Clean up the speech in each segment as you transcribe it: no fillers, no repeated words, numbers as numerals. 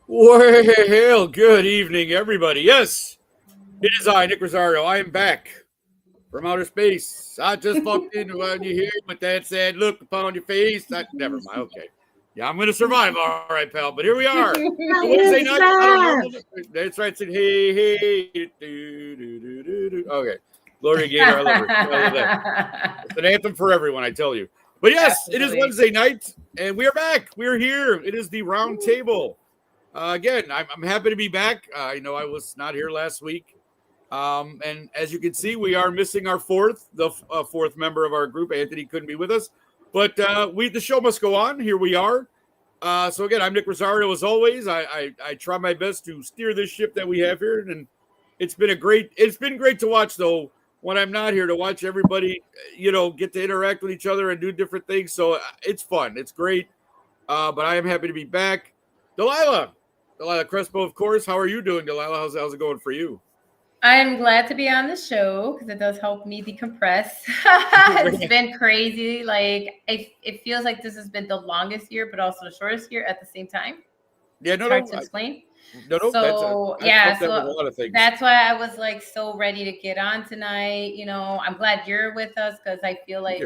Well, good evening, everybody. Yes, it is I, Nick Rosario. I am back from outer space. I just walked in when you hear with that sad look upon your face. Never mind. Okay. Yeah, I'm going to survive. All right, pal. But here we are. The I Wednesday am night. I don't know. back. That's right. Saying, hey, hey. Do. Okay. Gloria Gaynor. I love her. I love that. It's an anthem for everyone, I tell you. But yes, it is Absolutely. Wednesday night, and we are back. We're here. It is the Roundtable. Again, I'm happy to be back. I know I was not here last week. And as you can see, we are missing our fourth member of our group. Anthony couldn't be with us. But the show must go on. Here we are. So again, I'm Nick Rosario as always. I try my best to steer this ship that we have here. And it's been great to watch though when I'm not here, to watch everybody, get to interact with each other and do different things. So it's fun. It's great. But I am happy to be back. Delilah Crespo, of course. How are you doing, Delilah? How's it going for you? I'm glad to be on the show because it does help me decompress. It's been crazy. Like it feels like this has been the longest year, but also the shortest year at the same time. Yeah, it's hard to explain. So that's why I was like so ready to get on tonight. I'm glad you're with us because I feel like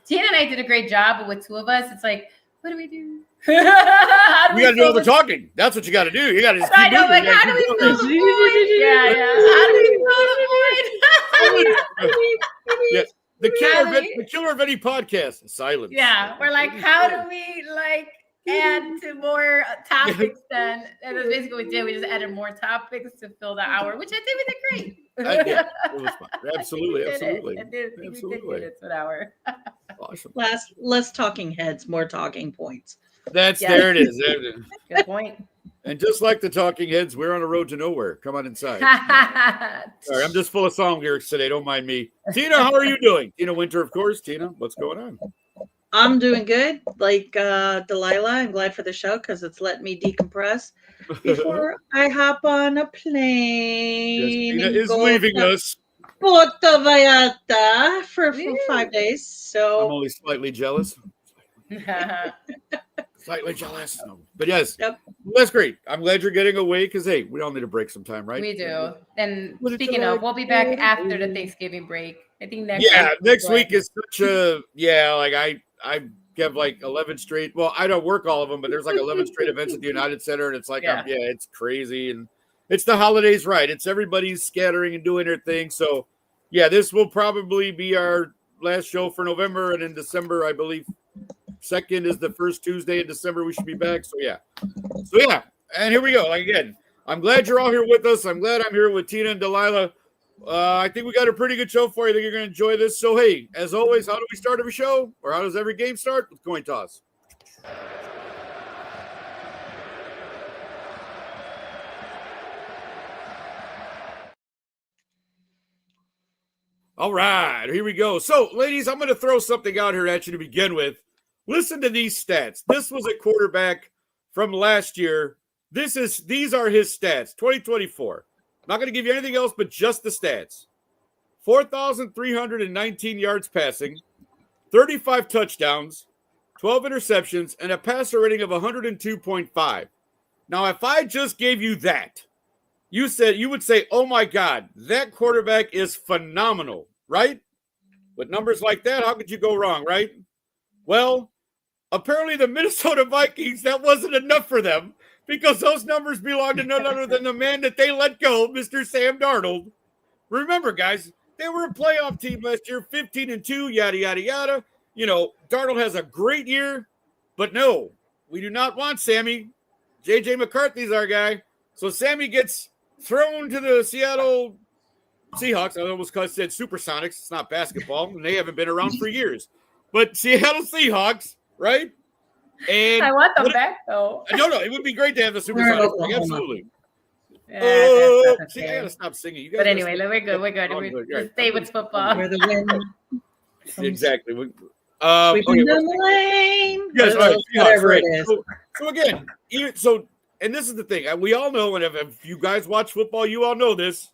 Tina and I did a great job, but with two of us, it's like, what do we do? You got to do all the talking. That's what you got to do. You got to just keep moving. How do we fill the void? Yeah. How do we fill the void? Yeah. The killer of any podcast, silence. Yeah, we're like, how do we add to more topics then? And that's basically what we did. We just added more topics to fill the hour, which I think we did great. It was fun. Absolutely. We did it for an hour. Awesome. Less talking heads, more talking points. There it is. Good point. And just like the talking heads, we're on a road to nowhere. Come on inside. Sorry, I'm just full of song lyrics today. Don't mind me. Tina, how are you doing? Tina Winter, of course. Tina, what's going on? I'm doing good. Like Delilah, I'm glad for the show because it's let me decompress before I hop on a plane. Yes, Tina is leaving us. Puerto Vallarta for 5 days. So I'm only slightly jealous. Slightly jealous. No. But yes, That's great. I'm glad you're getting away because, hey, we all need a break sometime, right? We do. And speaking of, we'll be back after the Thanksgiving break. I think next week is such a, I have like 11 straight. Well, I don't work all of them, but there's like 11 straight events at the United Center. And it's like, it's crazy. And it's the holidays, right? It's everybody's scattering and doing their thing. So, this will probably be our last show for November. And in December, I believe, 2nd is the first Tuesday in December. We should be back. So and here we go. Again, I'm glad you're all here with us. I'm glad I'm here with Tina and Delilah. I think we got a pretty good show for you. I think you're going to enjoy this. So, hey, as always, how do we start every show? Or how does every game start? With coin toss. All right, here we go. So, ladies, I'm going to throw something out here at you to begin with. Listen to these stats. This was a quarterback from last year. These are his stats, 2024. Not going to give you anything else but just the stats. 4,319 yards passing, 35 touchdowns, 12 interceptions, and a passer rating of 102.5. Now, if I just gave you that, you would say, oh my God, that quarterback is phenomenal, right? With numbers like that, how could you go wrong, right? Well, apparently the Minnesota Vikings, that wasn't enough for them because those numbers belong to none other than the man that they let go, Mr. Sam Darnold. Remember, guys, they were a playoff team last year, 15-2, yada, yada, yada. Darnold has a great year, but no, we do not want Sammy. J.J. McCarthy's our guy. So Sammy gets thrown to the Seattle Seahawks. I almost said Supersonics. It's not basketball, and they haven't been around for years. But Seattle Seahawks, right? And I want them back, though. No, it would be great to have the Supersonics. Absolutely. Yeah, I gotta stop singing. You guys but anyway, we're good. We're stay with football. We're the win. Exactly. Sweeping the lane. Yes, right. Whatever it is. So again, and this is the thing. We all know, and if you guys watch football, you all know this.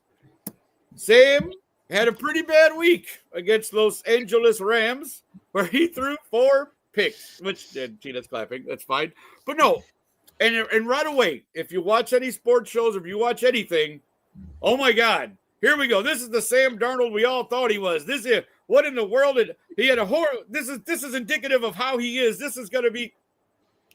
Sam had a pretty bad week against Los Angeles Rams, where he threw 4 picks, which Tina's clapping. That's fine. But no, And right away, if you watch any sports shows or if you watch anything, oh my God, here we go. This is the Sam Darnold we all thought he was. This is what in the world he had a horror. This is indicative of how he is. This is going to be.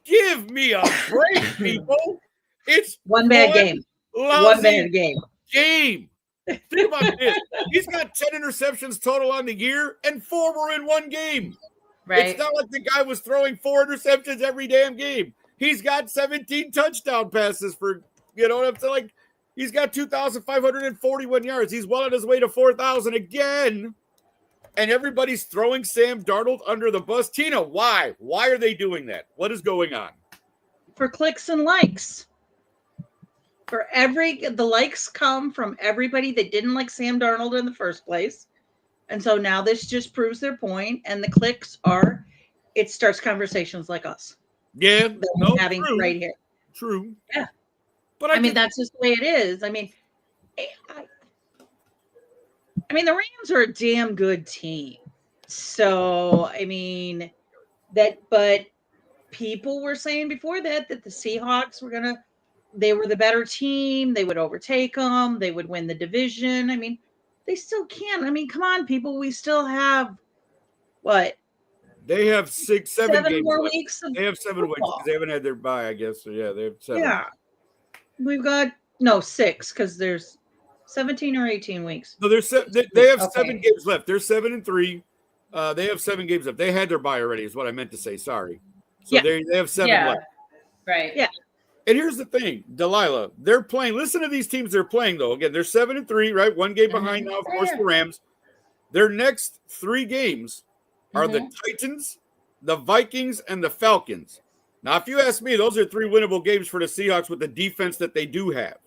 Give me a break, people. It's one bad game. One bad game. Think about this. He's got 10 interceptions total on the year, and 4 were in one game. Right. It's not like the guy was throwing 4 interceptions every damn game. He's got 17 touchdown passes for, you know what I'm saying? Like, he's got 2,541 yards. He's well on his way to 4,000 again. And everybody's throwing Sam Darnold under the bus. Tina, why? Why are they doing that? What is going on? For clicks and likes. The likes come from everybody that didn't like Sam Darnold in the first place. And so now this just proves their point. And the clicks it starts conversations like us. Yeah. Having true. right here. True. Yeah. But I mean, that's just the way it is. I mean, the Rams are a damn good team. So, I mean, but people were saying before that the Seahawks they were the better team. They would overtake them. They would win the division. I mean, they still can. I mean, come on, people. We still have what? They have 7 games more left. weeks. They have 7 weeks because they haven't had their bye, I guess. So, yeah, they have 7. Yeah. We've got 6 because there's 17 or 18 weeks. No, they have 7 games left. They're 7-3. They have 7 games left. They had their bye already, is what I meant to say. Sorry. So they have 7 left. Right. Yeah. And here's the thing, Delilah, they're playing. Listen to these teams they're playing, though. Again, they're 7-3, right? 1 game behind now, of course, the Rams. Their next 3 games are the Titans, the Vikings, and the Falcons. Now, if you ask me, those are 3 winnable games for the Seahawks with the defense that they do have.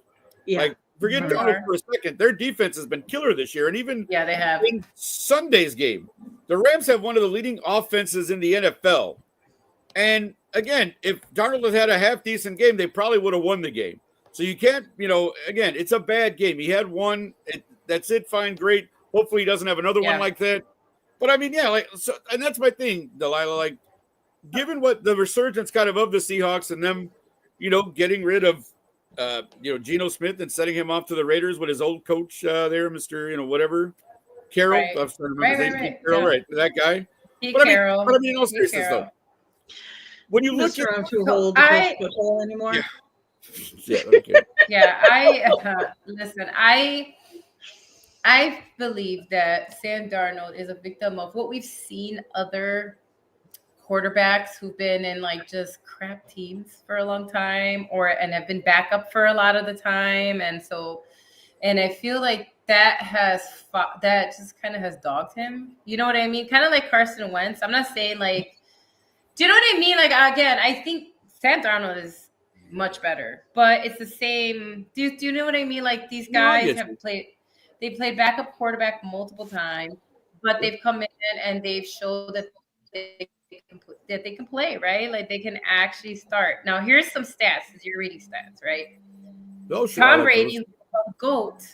Yeah. Like, forget Donald for a second. Their defense has been killer this year. And even they have. in Sunday's game, the Rams have one of the leading offenses in the NFL. And again, if Darnold had a half-decent game, they probably would have won the game. So you can't, again, it's a bad game. He had one. That's it. Fine. Great. Hopefully he doesn't have another one like that. But I mean, and that's my thing, Delilah. Like, given what the resurgence kind of the Seahawks and them, getting rid of, Geno Smith and setting him off to the Raiders with his old coach there, Mr. Whatever, Carroll. Right. I'm starting to remember his name. Carroll, right? That guy. But I mean, in all seriousness, though, when you look at too old to football anymore. Listen, I believe that Sam Darnold is a victim of what we've seen other quarterbacks who've been in like just crap teams for a long time and have been backup for a lot of the time. And I feel like that just kind of has dogged him. You know what I mean? Kind of like Carson Wentz. I'm not saying like, do you know what I mean? Like, again, I think Sam Darnold is much better, but it's the same. Do you know what I mean? Like, these guys they played backup quarterback multiple times, but they've come in and they've showed that they can play, right? Like, they can actually start. Now, here's some stats, as you're reading stats, right? Tom Brady, the GOAT,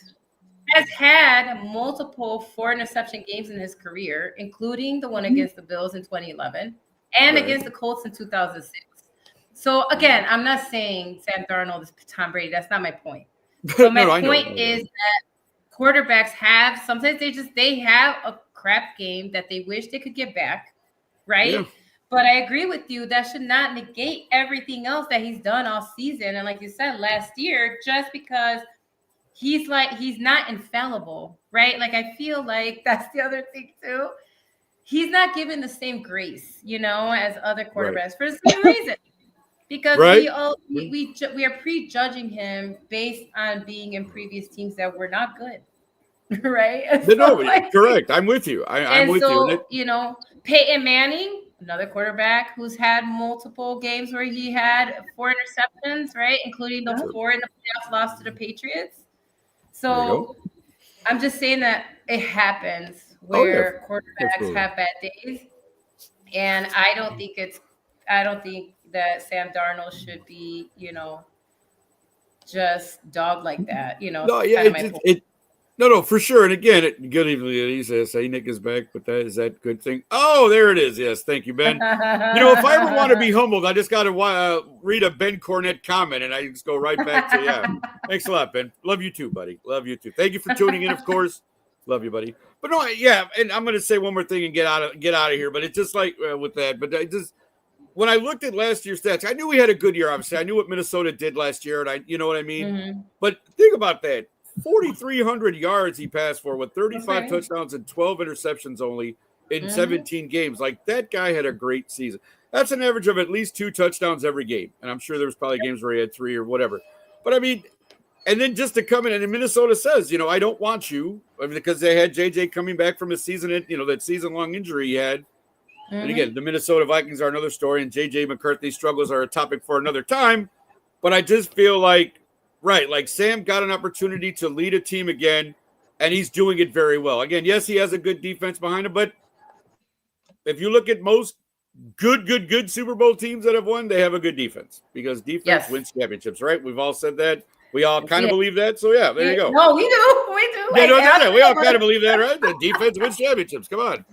has had multiple 4-interception games in his career, including the one against the Bills in 2011 and against the Colts in 2006. So, again, I'm not saying Sam Darnold is Tom Brady. That's not my point. But my point is that quarterbacks sometimes they have a crap game that they wish they could get back, right? Yeah. But I agree with you. That should not negate everything else that he's done all season. And like you said, last year, just because he's not infallible, right? Like, I feel like that's the other thing too. He's not given the same grace, as other quarterbacks for the same reason. Because we are prejudging him based on being in previous teams that were not good, right? Correct. I'm with you. I'm with you. Peyton Manning, another quarterback who's had multiple games where he had 4 interceptions, right, including the 4 in the playoffs lost to the Patriots. So I'm just saying that it happens where quarterbacks have bad days, and I don't think that Sam Darnold should be, just dog like that. No, for sure. And again, good evening. He says, "Hey, Nick is back," but is that a good thing? Oh, there it is. Yes, thank you, Ben. If I ever want to be humbled, I just got to read a Ben Cornett comment, and I just go right back to Thanks a lot, Ben. Love you too, buddy. Love you too. Thank you for tuning in, of course. Love you, buddy. But no, and I'm going to say one more thing and get out of here. But it's just like with that. But I just when I looked at last year's stats, I knew we had a good year. Obviously, I knew what Minnesota did last year, and you know what I mean. Mm-hmm. But think about that. 4,300 yards he passed for with 35 touchdowns and 12 interceptions only in 17 games. Like, that guy had a great season. That's an average of at least 2 touchdowns every game. And I'm sure there was probably games where he had 3 or whatever. But, I mean, and then just to come in, and Minnesota says, I don't want you. Because they had JJ coming back from his season, that season-long injury he had. Mm-hmm. And again, the Minnesota Vikings are another story, and JJ McCarthy's struggles are a topic for another time. But I just feel like, right, like Sam got an opportunity to lead a team again, and he's doing it very well. Again, yes, he has a good defense behind him, but if you look at most good Super Bowl teams that have won, they have a good defense because defense wins championships, right? We've all said that. We all kind of believe that. So, there you go. No, we do. Yeah, no. We all kind of believe that, right? The defense wins championships. Come on.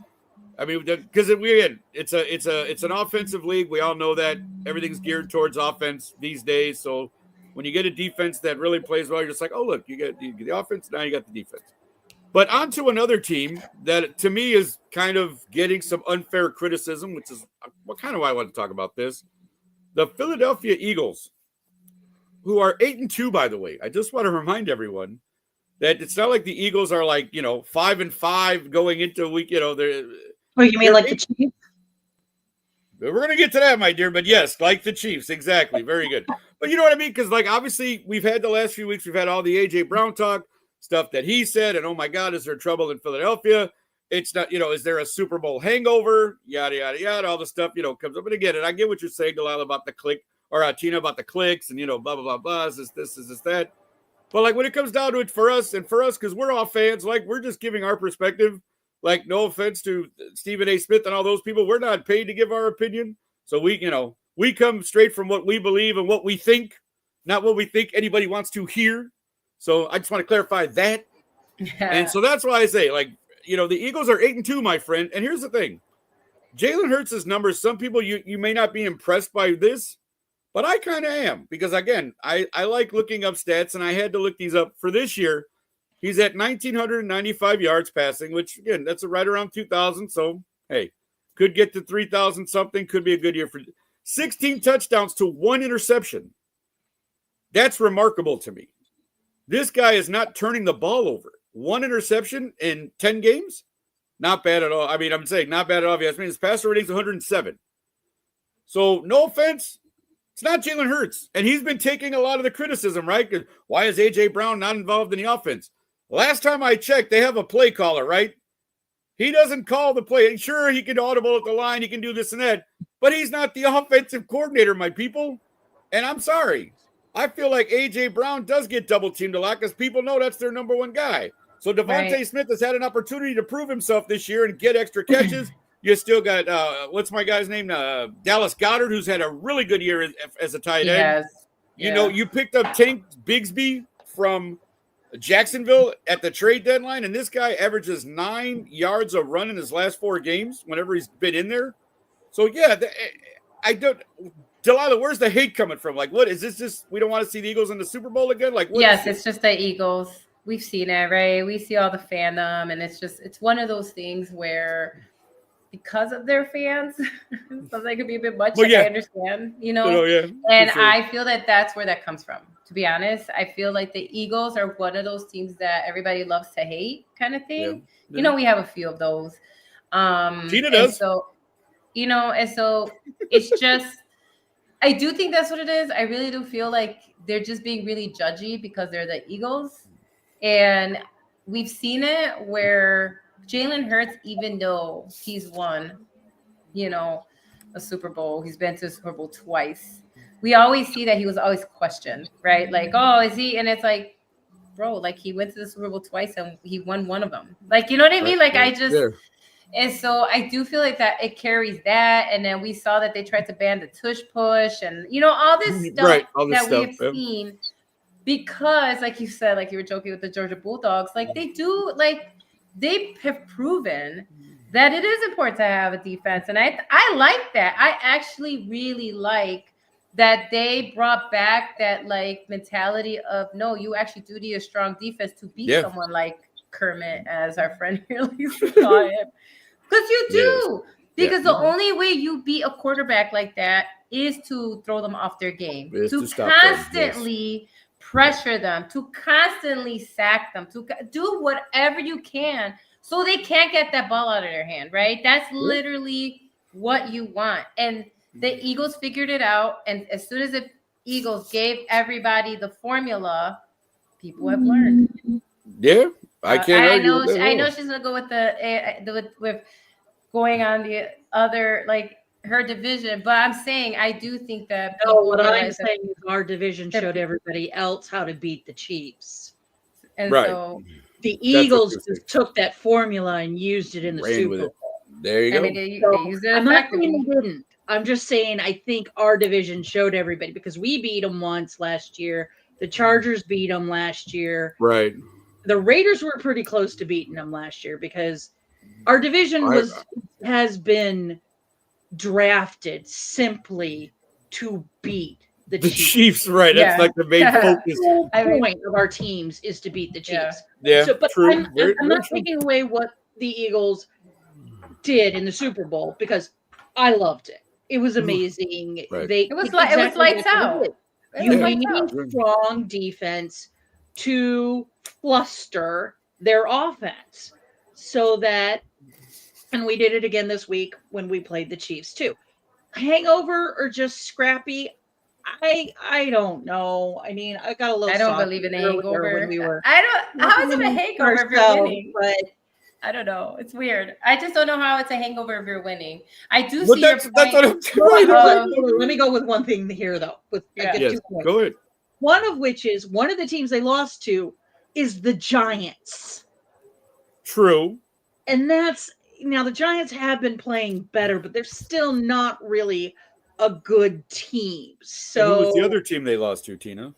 I mean, because it's an offensive league. We all know that everything's geared towards offense these days. So when you get a defense that really plays well, you're just like, oh, look, you get the offense, now you got the defense. But on to another team that, to me, is kind of getting some unfair criticism, which is kind of why I want to talk about this. The Philadelphia Eagles, who are 8-2, by the way. I just want to remind everyone that it's not like the Eagles are like, 5-5 going into a week, they're. Oh, you mean like the Chiefs? We're going to get to that, my dear. But yes, like the Chiefs. Exactly. Very good. But you know what I mean? Because, obviously, we've had the last few weeks, we've had all the A.J. Brown talk, stuff that he said, and oh, my God, is there trouble in Philadelphia? It's not, is there a Super Bowl hangover? Yada, yada, yada. All the stuff, comes up. And again, and I get what you're saying, Delilah, about the click, or Tina about the clicks, and, blah, blah, blah, blah. Is this, that? But, when it comes down to it for us, because we're all fans, we're just giving our perspective. No offense to Stephen A. Smith and all those people, we're not paid to give our opinion. So we come straight from what we believe and what we think, not what we think anybody wants to hear. So I just want to clarify that. Yeah. And so that's why I say, the Eagles are 8-2, my friend. And here's the thing. Jalen Hurts' numbers, some people, you may not be impressed by this, but I kind of am. Because, again, I like looking up stats, and I had to look these up for this year. He's at 1,995 yards passing, which, again, that's right around 2,000. So, hey, could get to 3,000 something. Could be a good year for 16 touchdowns to 1 interception. That's remarkable to me. This guy is not turning the ball over. 1 interception in 10 games? Not bad at all. I mean, I'm saying not bad at all. Yes, I mean, his passer rating is 107. So, no offense. It's not Jalen Hurts. And he's been taking a lot of the criticism, right? Why is A.J. Brown not involved in the offense? Last time I checked, they have a play caller, right? He doesn't call the play. Sure, he can audible at the line. He can do this and that. But he's not the offensive coordinator, my people. And I'm sorry. I feel like A.J. Brown does get double-teamed a lot because people know that's their number one guy. So Devontae Smith has had an opportunity to prove himself this year and get extra catches. You still got, what's my guy's name? Dallas Goedert, who's had a really good year as a tight end. Yes. You picked up Tank Bigsby from Jacksonville at the trade deadline, and this guy averages 9 yards a run in his last 4 games whenever he's been in there. So, I don't – Delilah, where's the hate coming from? What is this just – we don't want to see the Eagles in the Super Bowl again? Yes, it's just the Eagles. We've seen it, right? We see all the fandom, and it's one of those things where – because of their fans, something could be a bit much. I understand, and sure. I feel that that's where that comes from. To be honest, I feel like the Eagles are one of those teams that everybody loves to hate, kind of thing. Yeah. We have a few of those. Tina does. So, and so it's just. I do think that's what it is. I really do feel like they're just being really judgy because they're the Eagles, and we've seen it where Jalen Hurts, even though he's won, a Super Bowl, he's been to the Super Bowl twice. We always see that he was always questioned, right? Is he? And it's like, bro, he went to the Super Bowl twice and he won one of them. You know what I mean? And so I do feel like that it carries that. And then we saw that they tried to ban the tush push and, all this stuff we have seen. because, like you said, like you were joking with the Georgia Bulldogs, like they have proven that it is important to have a defense, and I like that. I actually really like that they brought back that like mentality of no, you actually do need a strong defense to beat someone like Kermit, as our friend here likes to call him, because you do. Because the only way you beat a quarterback like that is to throw them off their game, to constantly pressure them, to constantly sack them, to do whatever you can so they can't get that ball out of their hand, right? That's literally what you want. And the Eagles figured it out. And as soon as the Eagles gave everybody the formula, people have learned. Yeah, I can't argue with that. I know she's going to go with with going on the other, like, her division, but I'm saying I do think that what I'm saying is our division showed everybody else how to beat the Chiefs, and so the Eagles just took that formula and used it in the Super Bowl. There you go. I mean, they used it. I'm not saying they didn't. I'm just saying I think our division showed everybody, because we beat them once last year. The Chargers beat them last year. Right. The Raiders were pretty close to beating them last year, because our division has been drafted simply to beat the Chiefs. Right? That's like the main focus. The point of our teams is to beat the Chiefs. Yeah, but true. I'm not taking away what the Eagles did in the Super Bowl, because I loved it. It was amazing. Right. It was lights out. You need a strong defense to fluster their offense, so that, and we did it again this week when we played the Chiefs too. Hangover or just scrappy? I don't know. I mean, I got a little. I don't believe in a hangover. When we were. How is it a hangover if you're winning? But I don't know. It's weird. I just don't know how it's a hangover if you're winning. I do see your point. That's what I'm saying. Let me go with one thing here, though. I get 2 points. Go ahead. One of which is one of the teams they lost to is the Giants. True. And that's, now the Giants have been playing better, but they're still not really a good team. So who was the other team they lost to, Tina?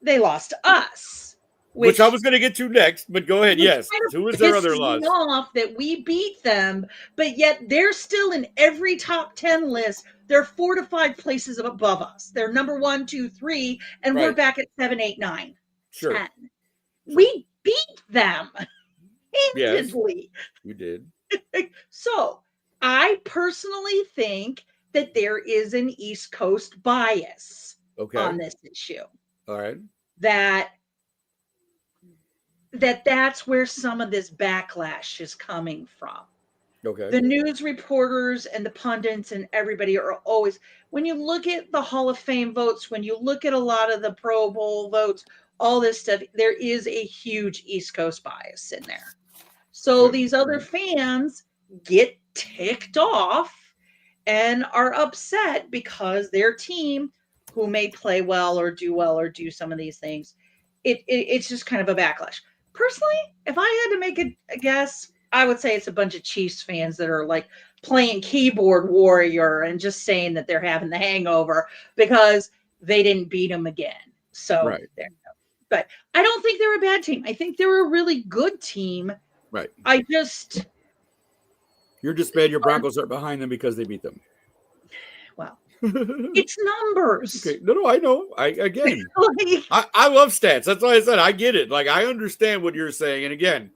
They lost to us. Which I was going to get to next, but go ahead. Yes. Who was their other loss? Off that we beat them, but yet they're still in every top 10 list. They're 4 to 5 places above us. They're number 1, 2, 3, and we're back at 7, 8, 9, 10. We beat them handedly. Yes, you did. So I personally think that there is an East Coast bias on this issue. All right. That's where some of this backlash is coming from. Okay. The news reporters and the pundits and everybody are always, when you look at the Hall of Fame votes, when you look at a lot of the Pro Bowl votes, all this stuff, there is a huge East Coast bias in there. So these other fans get ticked off and are upset because their team, who may play well or do some of these things, it's just kind of a backlash. Personally, if I had to make a guess, I would say it's a bunch of Chiefs fans that are like playing keyboard warrior and just saying that they're having the hangover because they didn't beat them again. So there you go. But I don't think they're a bad team. I think they're a really good team. Right. You're just mad your Broncos are behind them because they beat them. Well, it's numbers. Okay. No, I know. I get it. I love stats. That's why I said I get it. Like, I understand what you're saying. And again,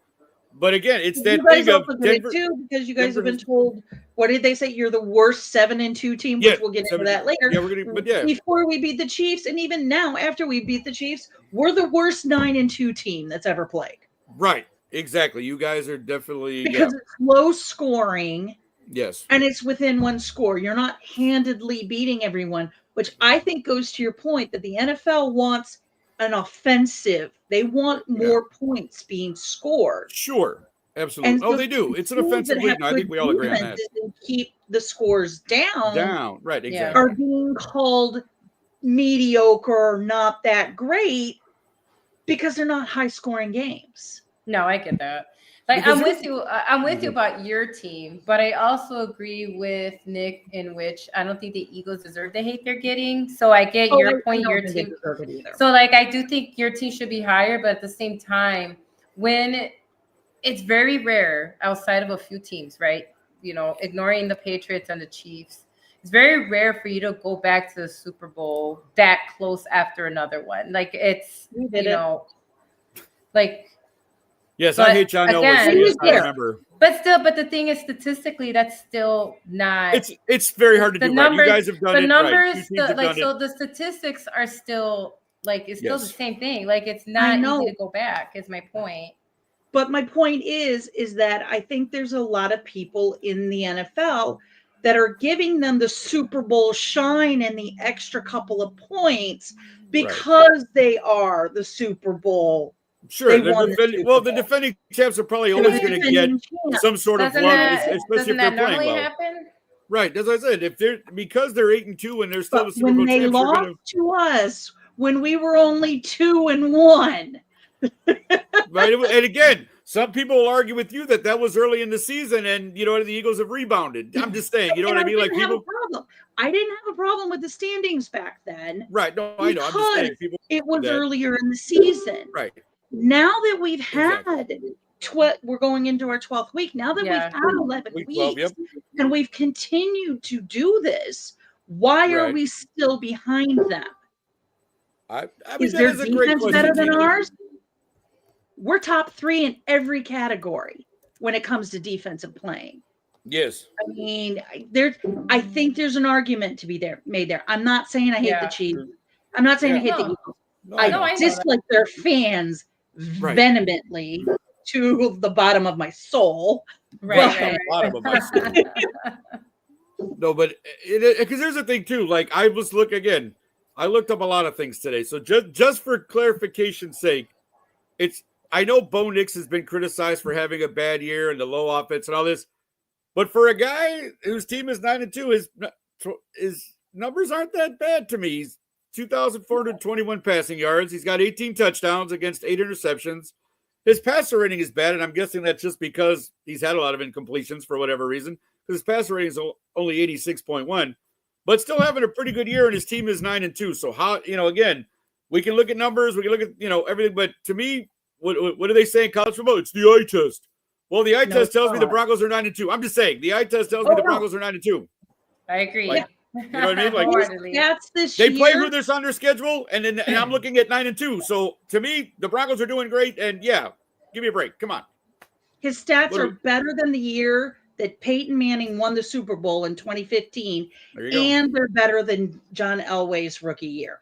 it's that thing of Denver, too, because you guys have been told, what did they say? You're the worst 7-2 team, which we'll get into that later. Yeah, we're gonna, before we beat the Chiefs, and even now after we beat the Chiefs, we're the worst 9-2 team that's ever played. Right. Exactly. You guys are definitely because it's low scoring. Yes. And it's within one score. You're not handedly beating everyone, which I think goes to your point that the NFL wants an offensive. They want more points being scored. Sure. Absolutely. And so they do. It's an offensive league. I think we all agree on that. Keep the scores down. Right. Exactly. Are being called mediocre or not that great because they're not high scoring games. No, I get that. Like I'm with you. I'm with you about your team, but I also agree with Nick in which I don't think the Eagles deserve the hate they're getting. So I get your point. Your team. So like I do think your team should be higher, but at the same time, when it's very rare outside of a few teams, right? You know, ignoring the Patriots and the Chiefs, it's very rare for you to go back to the Super Bowl that close after another one. Like it's like. Yes, I hate John Elway. Yes, I remember. But the thing is, statistically, that's still not. It's very hard to do. Numbers, right. You guys have done it. The numbers, so the statistics are still it's still the same thing. Like it's not easy to go back. Is my point. But my point is that I think there's a lot of people in the NFL that are giving them the Super Bowl shine and the extra couple of points because they are the Super Bowl. Sure. The defending champs are probably always going to get some sort of love, especially if they're playing well. Happen? Right. As I said, because they're 8-2 and they're still the Super Bowl when they champs, lost to us when we were only 2-1. Right. And again, some people will argue with you that was early in the season, and the Eagles have rebounded. I'm just saying, you know what I mean? Like people. I didn't have a problem with the standings back then. Right. No, I know. I'm just saying, people. It was earlier in the season. Right. Now that we've had we're going into our 12th week. Now that we've had 11 weeks 12, and we've continued to do this, why are we still behind them? I mean, is their defense better than ours? We're top 3 in every category when it comes to defensive playing. Yes. I mean, I think there's an argument to be made there. I'm not saying I hate the Chiefs. I'm not saying I hate the Eagles. I dislike their fans vehemently to the bottom of my soul. Right. Bottom of my soul. No, but because there's a thing too. Like I looked up a lot of things today. So just for clarification's sake, I know Bo Nix has been criticized for having a bad year and the low offense and all this, but for a guy whose team is 9-2, his numbers aren't that bad to me. He's 2,421 passing yards. He's got 18 touchdowns against 8 interceptions. His passer rating is bad, and I'm guessing that's just because he's had a lot of incompletions for whatever reason, because his passer rating is only 86.1, but still having a pretty good year, and his team is 9-2. So how, again, we can look at numbers, we can look at, everything, but to me, what do they say in college football? It's the eye test. Well, the eye test tells me the Broncos are 9-2. I'm just saying, the eye test tells me the Broncos are 9-2. I agree. You know what I mean? Like that's this they year. play who they're on their schedule, and I'm looking at 9-2. So to me, the Broncos are doing great, and give me a break. Come on. His stats are better than the year that Peyton Manning won the Super Bowl in 2015, and they're better than John Elway's rookie year.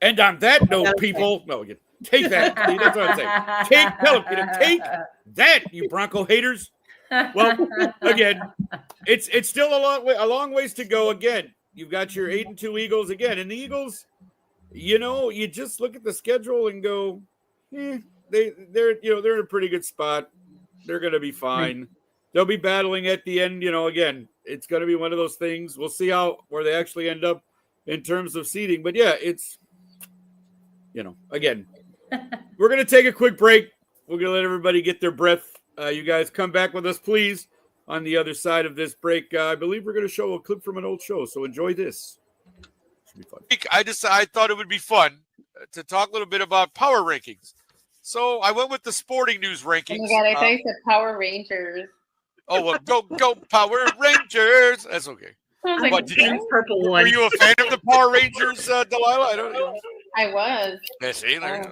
And on that note, people, take that. That's what I'm saying. Take that, you Bronco haters. Well, again, it's still a long ways to go. Again, you've got your 8-2 Eagles again, and the Eagles, you just look at the schedule and go, they're in a pretty good spot. They're going to be fine. They'll be battling at the end. Again, it's going to be one of those things. We'll see where they actually end up in terms of seeding. But it's, again, we're going to take a quick break. We're going to let everybody get their breath. You guys come back with us, please, on the other side of this break. I believe we're going to show a clip from an old show, so enjoy this. Should be fun. I thought it would be fun to talk a little bit about power rankings. So I went with the sporting news rankings. Oh my God, I thought you said Power Rangers. Oh, well, go Power Rangers. That's okay. Purple one. Were you a fan of the Power Rangers, Delilah? I don't know. I was. Yeah, see, there you go.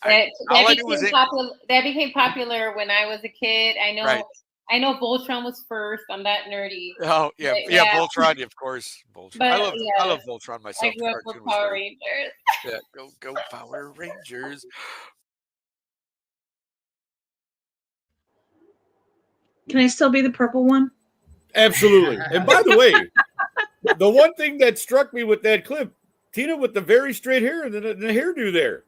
That became popular when I was a kid. I know Voltron was first. I'm that nerdy. Oh yeah, Voltron, of course. Voltron. But, I love Voltron myself. I grew up with Power Rangers. Yeah, go Power Rangers. Can I still be the purple one? Absolutely. And by the way, the one thing that struck me with that clip, Tina with the very straight hair and the hairdo there.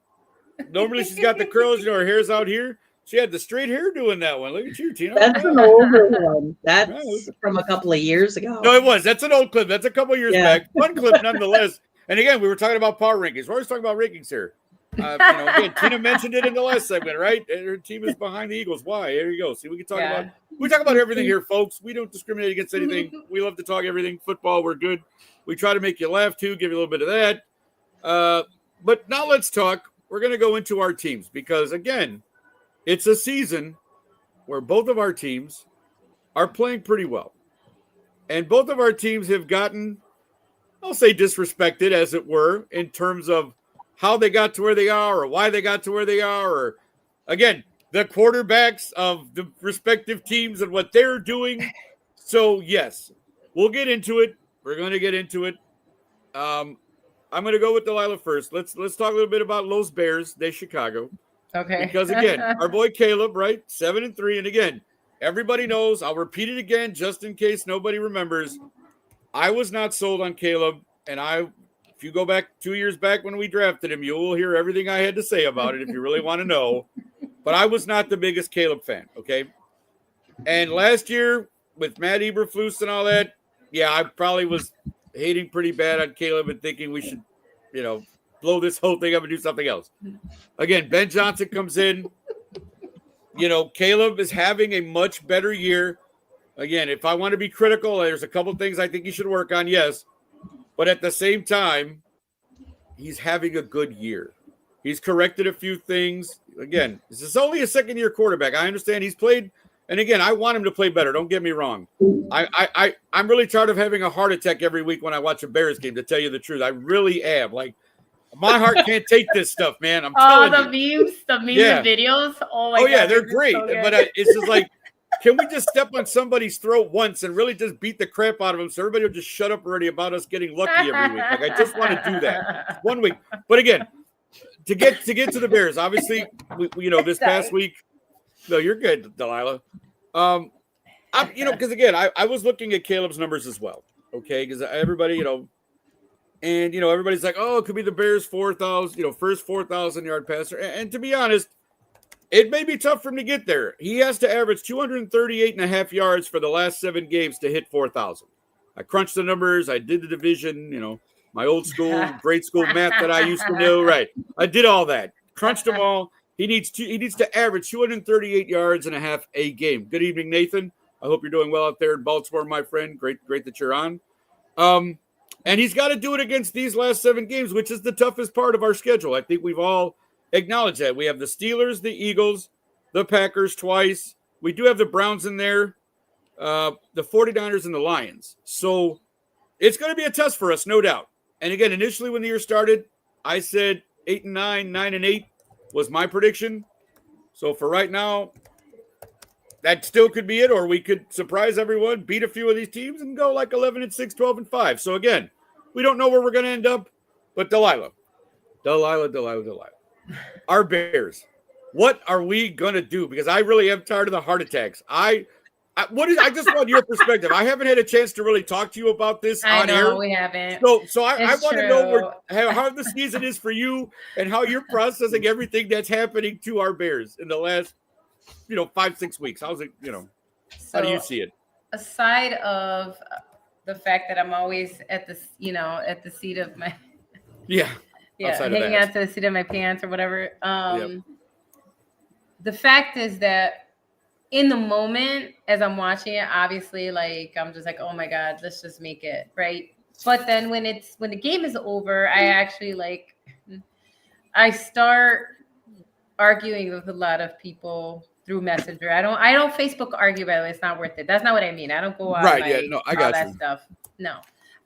Normally she's got the curls, her hair's out here. She had the straight hairdo in that one. Look at you, Tina. That's an older one. That's from a couple of years ago. No, it was. That's an old clip. That's a couple of years back. Fun clip nonetheless. And again, we were talking about power rankings. We're always talking about rankings here. Again, Tina mentioned it in the last segment, right? Her team is behind the Eagles. Why? There you go. See, we talk about everything here, folks. We don't discriminate against anything. We love to talk everything. Football, we're good. We try to make you laugh too, give you a little bit of that. But now let's talk. We're going to go into our teams because, again, it's a season where both of our teams are playing pretty well. And both of our teams have gotten, I'll say, disrespected, as it were, in terms of how they got to where they are or why they got to where they are. Or, again, the quarterbacks of the respective teams and what they're doing. So, yes, we'll get into it. We're going to get into it. I'm going to go with Delilah first. Let's talk a little bit about Los Bears de Chicago. Okay. Because, again, our boy Caleb, right, 7-3. And, again, everybody knows. I'll repeat it again just in case nobody remembers. I was not sold on Caleb. And if you go back 2 years back when we drafted him, you will hear everything I had to say about it if you really want to know. But I was not the biggest Caleb fan, okay? And last year with Matt Eberflus and all that, yeah, I probably was hating pretty bad on Caleb and thinking we should, blow this whole thing up and do something else. Again, Ben Johnson comes in. Caleb is having a much better year. Again, if I want to be critical, there's a couple things I think he should work on, yes. But at the same time, he's having a good year. He's corrected a few things. Again, this is only a second-year quarterback. I understand he's played. And again, I want him to play better. Don't get me wrong. I'm really tired of having a heart attack every week when I watch a Bears game, to tell you the truth. I really am. Like, my heart can't take this stuff, man. I'm telling you. The memes and videos. Oh, my God. Yeah, they're great. So but it's just like, can we just step on somebody's throat once and really just beat the crap out of them so everybody will just shut up already about us getting lucky every week? Like, I just want to do that. 1 week. But again, to get to the Bears, obviously, this past week. No, you're good, Delilah. Because again, I was looking at Caleb's numbers as well. Okay, because everybody, and everybody's like, oh, it could be the Bears' 4,000, first 4,000-yard passer. And to be honest, it may be tough for him to get there. He has to average 238.5 yards for the last 7 games to hit 4,000. I crunched the numbers. I did the division. My old school, grade school math that I used to know. Right, I did all that. Crunched them all. He needs to average 238 yards and a half a game. Good evening, Nathan. I hope you're doing well out there in Baltimore, my friend. Great that you're on. And he's got to do it against these last 7 games, which is the toughest part of our schedule. I think we've all acknowledged that. We have the Steelers, the Eagles, the Packers twice. We do have the Browns in there, the 49ers, and the Lions. So it's going to be a test for us, no doubt. And again, initially when the year started, I said 8-9, 9-8. Was my prediction. So for right now, that still could be it, or we could surprise everyone, beat a few of these teams, and go like 11-6, 12-5. So again, we don't know where we're going to end up, but Delilah. Our Bears. What are we going to do? Because I really am tired of the heart attacks. I just want your perspective. I haven't had a chance to really talk to you about this on air. We haven't. So I want to know how the season is for you and how you're processing everything that's happening to our Bears in the last, 5-6 weeks. How's it, how do you see it? Aside of the fact that I'm always at the seat of my hanging out to the seat of my pants or whatever. The fact is that in the moment, as I'm watching it, obviously, like, I'm just like, oh my God, let's just make it, right? But then when the game is over, I actually I start arguing with a lot of people through Messenger. I don't Facebook argue, by the way. It's not worth it. That's not what I mean. I don't go out I got that stuff. No.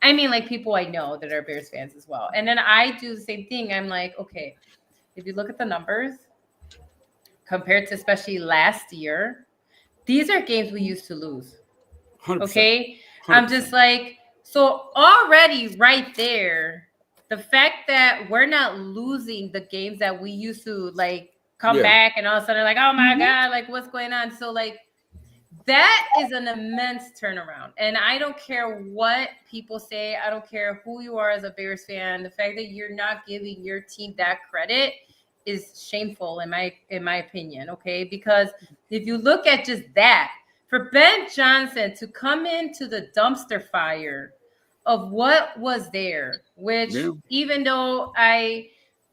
I mean, like, people I know that are Bears fans as well. And then I do the same thing. I'm like, okay, if you look at the numbers compared to especially last year, these are games we used to lose. 100%. Okay. 100%. I'm just like, so already right there, the fact that we're not losing the games that we used to come back and all of a sudden oh my God, like, what's going on? So that is an immense turnaround. And I don't care what people say. I don't care who you are as a Bears fan. The fact that you're not giving your team that credit is shameful in my opinion. Okay. Because if you look at just that, for Ben Johnson to come into the dumpster fire of what was there, which even though I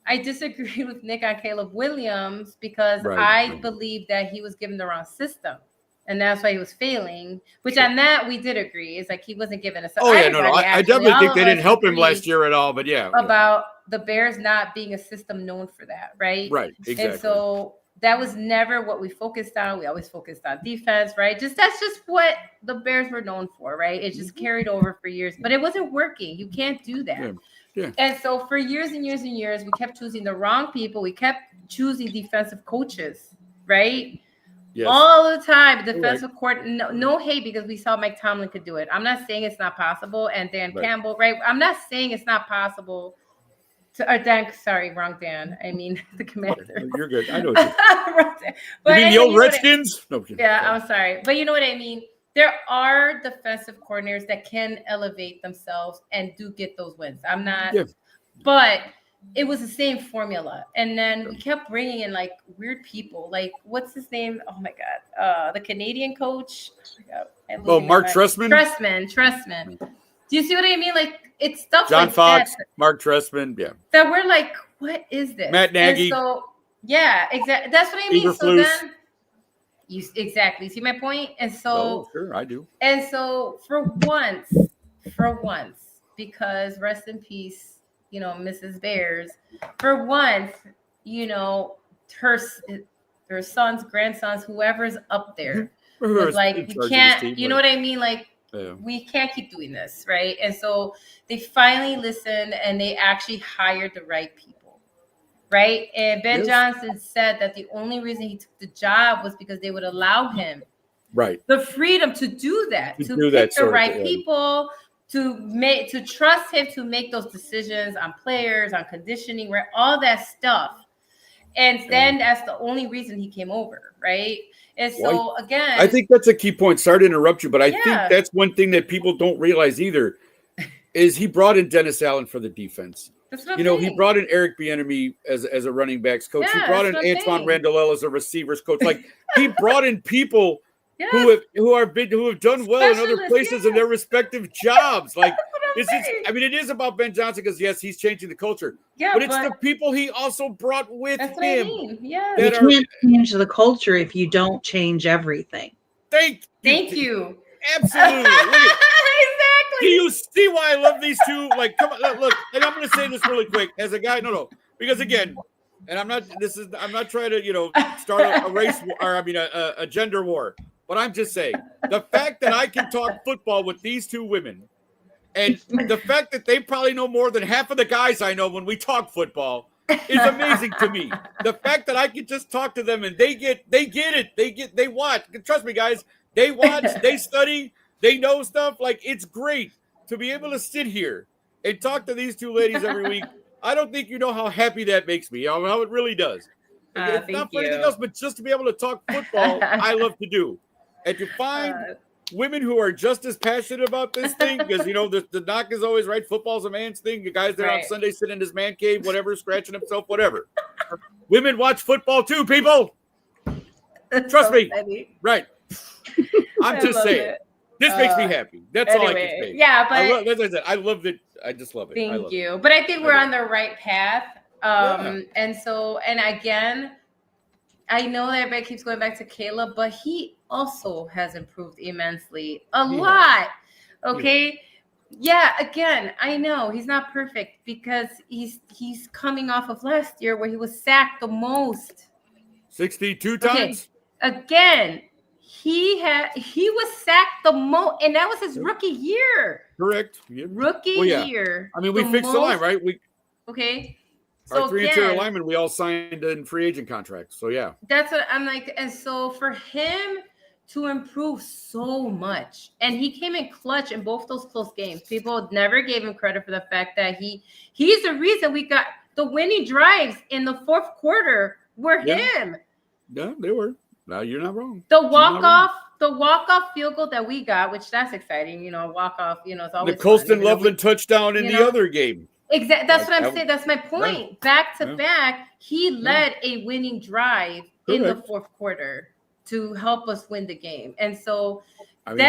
I disagree with Nick on Caleb Williams because Right. I believe that he was given the wrong system. And that's why he was failing, which on that we did agree. It's like he wasn't given a. Oh, yeah, no. I definitely think they didn't help him last year at all, but yeah. About the Bears not being a system known for that, right? Right, exactly. And so that was never what we focused on. We always focused on defense, right? That's just what the Bears were known for, right? It just carried over for years, but it wasn't working. You can't do that. Yeah. Yeah. And so for years and years and years, we kept choosing the wrong people. We kept choosing defensive coaches, right? Yes. All the time, defensive court. No hate because we saw Mike Tomlin could do it. I'm not saying it's not possible. And Dan Campbell, right? I'm not saying it's not possible. Wrong Dan. I mean the Commander. You're good. I know what you but mean. The old Redskins? No. Yeah, I'm sorry. But you know what I mean? There are defensive coordinators that can elevate themselves and do get those wins. I'm not, but it was the same formula. And then we kept bringing in like weird people. Like, what's his name? Oh my God. The Canadian coach. Oh, Mark Trestman? Trestman. Do you see what I mean? Like, it's stuff John like Fox, that. Mark Trestman. Yeah. That we're like, what is this? Matt Nagy. And so, yeah, exactly. That's what I mean. So then, exactly. See my point? And so, sure, I do. And so for once, because rest in peace, Mrs. Bears, for once, her sons, grandsons, whoever's up there was like, you can't, you know what I mean? Like, we can't keep doing this, right? And so they finally listened and they actually hired the right people, right? And Ben Johnson said that the only reason he took the job was because they would allow him the freedom to do that, to pick the right people, to trust him to make those decisions on players, on conditioning, right? All that stuff. And then that's the only reason he came over, right? And so again, I think that's a key point. Sorry to interrupt you, but I think that's one thing that people don't realize either is he brought in Dennis Allen for the defense. That's what he brought in Eric Bieniemy as a running backs coach. He brought in Antoine Randall as a receivers coach. Like he brought in people who have done well in other places in their respective jobs. Like it is about Ben Johnson because he's changing the culture. Yeah, but it's the people he also brought with him. What I mean. Yeah, you can't change the culture if you don't change everything. Thank you. Absolutely. Exactly. Do you see why I love these two? Like, come on, look. And I'm going to say this really quick as a guy. No, because again, and I'm not trying to start a race or a gender war. But I'm just saying the fact that I can talk football with these two women, and the fact that they probably know more than half of the guys I know when we talk football is amazing to me. The fact that I can just talk to them and they get it. They watch. Trust me, guys. They watch. They study. They know stuff. Like it's great to be able to sit here and talk to these two ladies every week. I don't think you know how happy that makes me. How it really does. It's not for anything else, but just to be able to talk football, I love to do. And to find women who are just as passionate about this thing, because, the knock is always right. Football's a man's thing. The guy's there on Sunday sitting in his man cave, whatever, scratching himself, whatever. Women watch football too, people. Trust me. Funny. Right. I'm just saying. This makes me happy. That's all I can say. Yeah, but I love it. I just love it. Thank you. But I think we're on the right path. And again, I know that everybody keeps going back to Caleb, but he also has improved immensely. A lot. Okay. Yeah, again, I know he's not perfect because he's coming off of last year where he was sacked the most. 62 times. Again, he was sacked the most, and that was his rookie year. Correct. Rookie year. I mean, we fixed the line, right? So our three interior linemen, we all signed in free agent contracts. So yeah. That's what I'm like. And so for him to improve so much, and he came in clutch in both those close games. People never gave him credit for the fact that he's the reason we got the winning drives in the fourth quarter were him. Yeah, they were. No, you're not wrong. The walk-off field goal that we got, which that's exciting, walk-off, it's always the Colston Loveland touchdown in the other game. Exactly. That's what I'm saying. That's my point. Right. Back to back, he led a winning drive in the fourth quarter to help us win the game. And so I mean,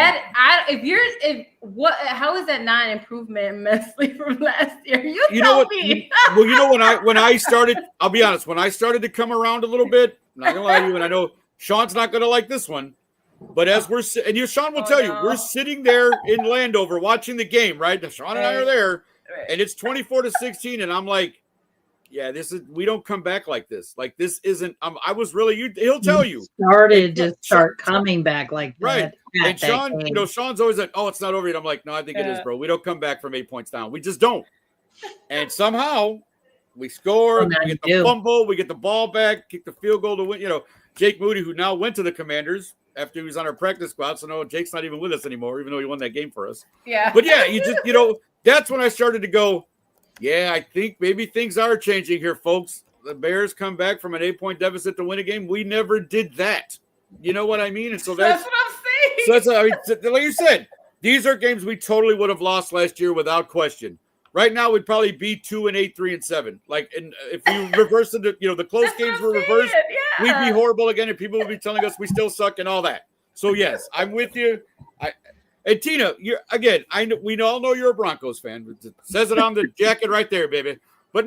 how is that not an improvement immensely from last year? You know tell what? me. Well, you know when I started, I'll be honest. When I started to come around a little bit, I'm not gonna lie to you, and I know Sean's not gonna like this one, but as we're Sean will tell you, we're sitting there in Landover watching the game, right? Sean and I are there, and it's 24-16, and I'm like, yeah, we don't come back like this. Like this isn't. I was really. He'll tell you. Started to start coming back like that. Right. And Sean, Sean's always like, oh, it's not over yet. I'm like, no, I think it is, bro. We don't come back from 8 points down. We just don't. And somehow we score, we get the fumble, we get the ball back, kick the field goal to win. Jake Moody, who now went to the Commanders after he was on our practice squad. So no, Jake's not even with us anymore, even though he won that game for us. Yeah. But yeah, you just, that's when I started to go, yeah, I think maybe things are changing here, folks. The Bears come back from an 8-point deficit to win a game. We never did that. You know what I mean? And so that's what I'm saying. So that's, like you said, these are games we totally would have lost last year without question. Right now, we'd probably be 2-8, 3-7. Like, and if we reverse it, the close games were reversed, we'd be horrible again, and people would be telling us we still suck and all that. So yes, I'm with you. And Tina, we all know you're a Broncos fan. It says it on the jacket right there, baby. But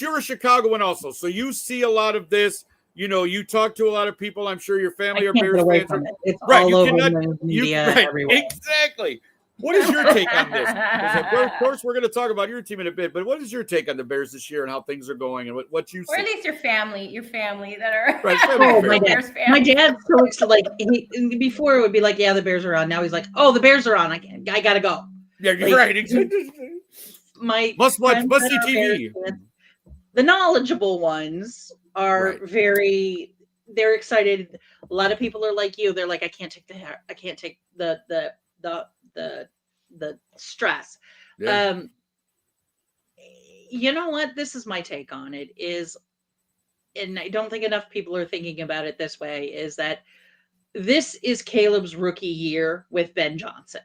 you're a Chicagoan also, so you see a lot of this. You talk to a lot of people. I'm sure your family are Bears fans. It's all over the media everywhere. Exactly. What is your take on this? Of course, we're going to talk about your team in a bit, but what is your take on the Bears this year and how things are going and what you see? Or at least your family that are my dad's so excited. Like before it would be like, yeah, the Bears are on. Now he's like, oh, the Bears are on. I got to go. Yeah, you're right. Must see TV. The knowledgeable ones are they're excited. A lot of people are like you. They're like, I can't take the stress. Yeah. You know what? This is my take on it is, and I don't think enough people are thinking about it this way, is that this is Caleb's rookie year with Ben Johnson.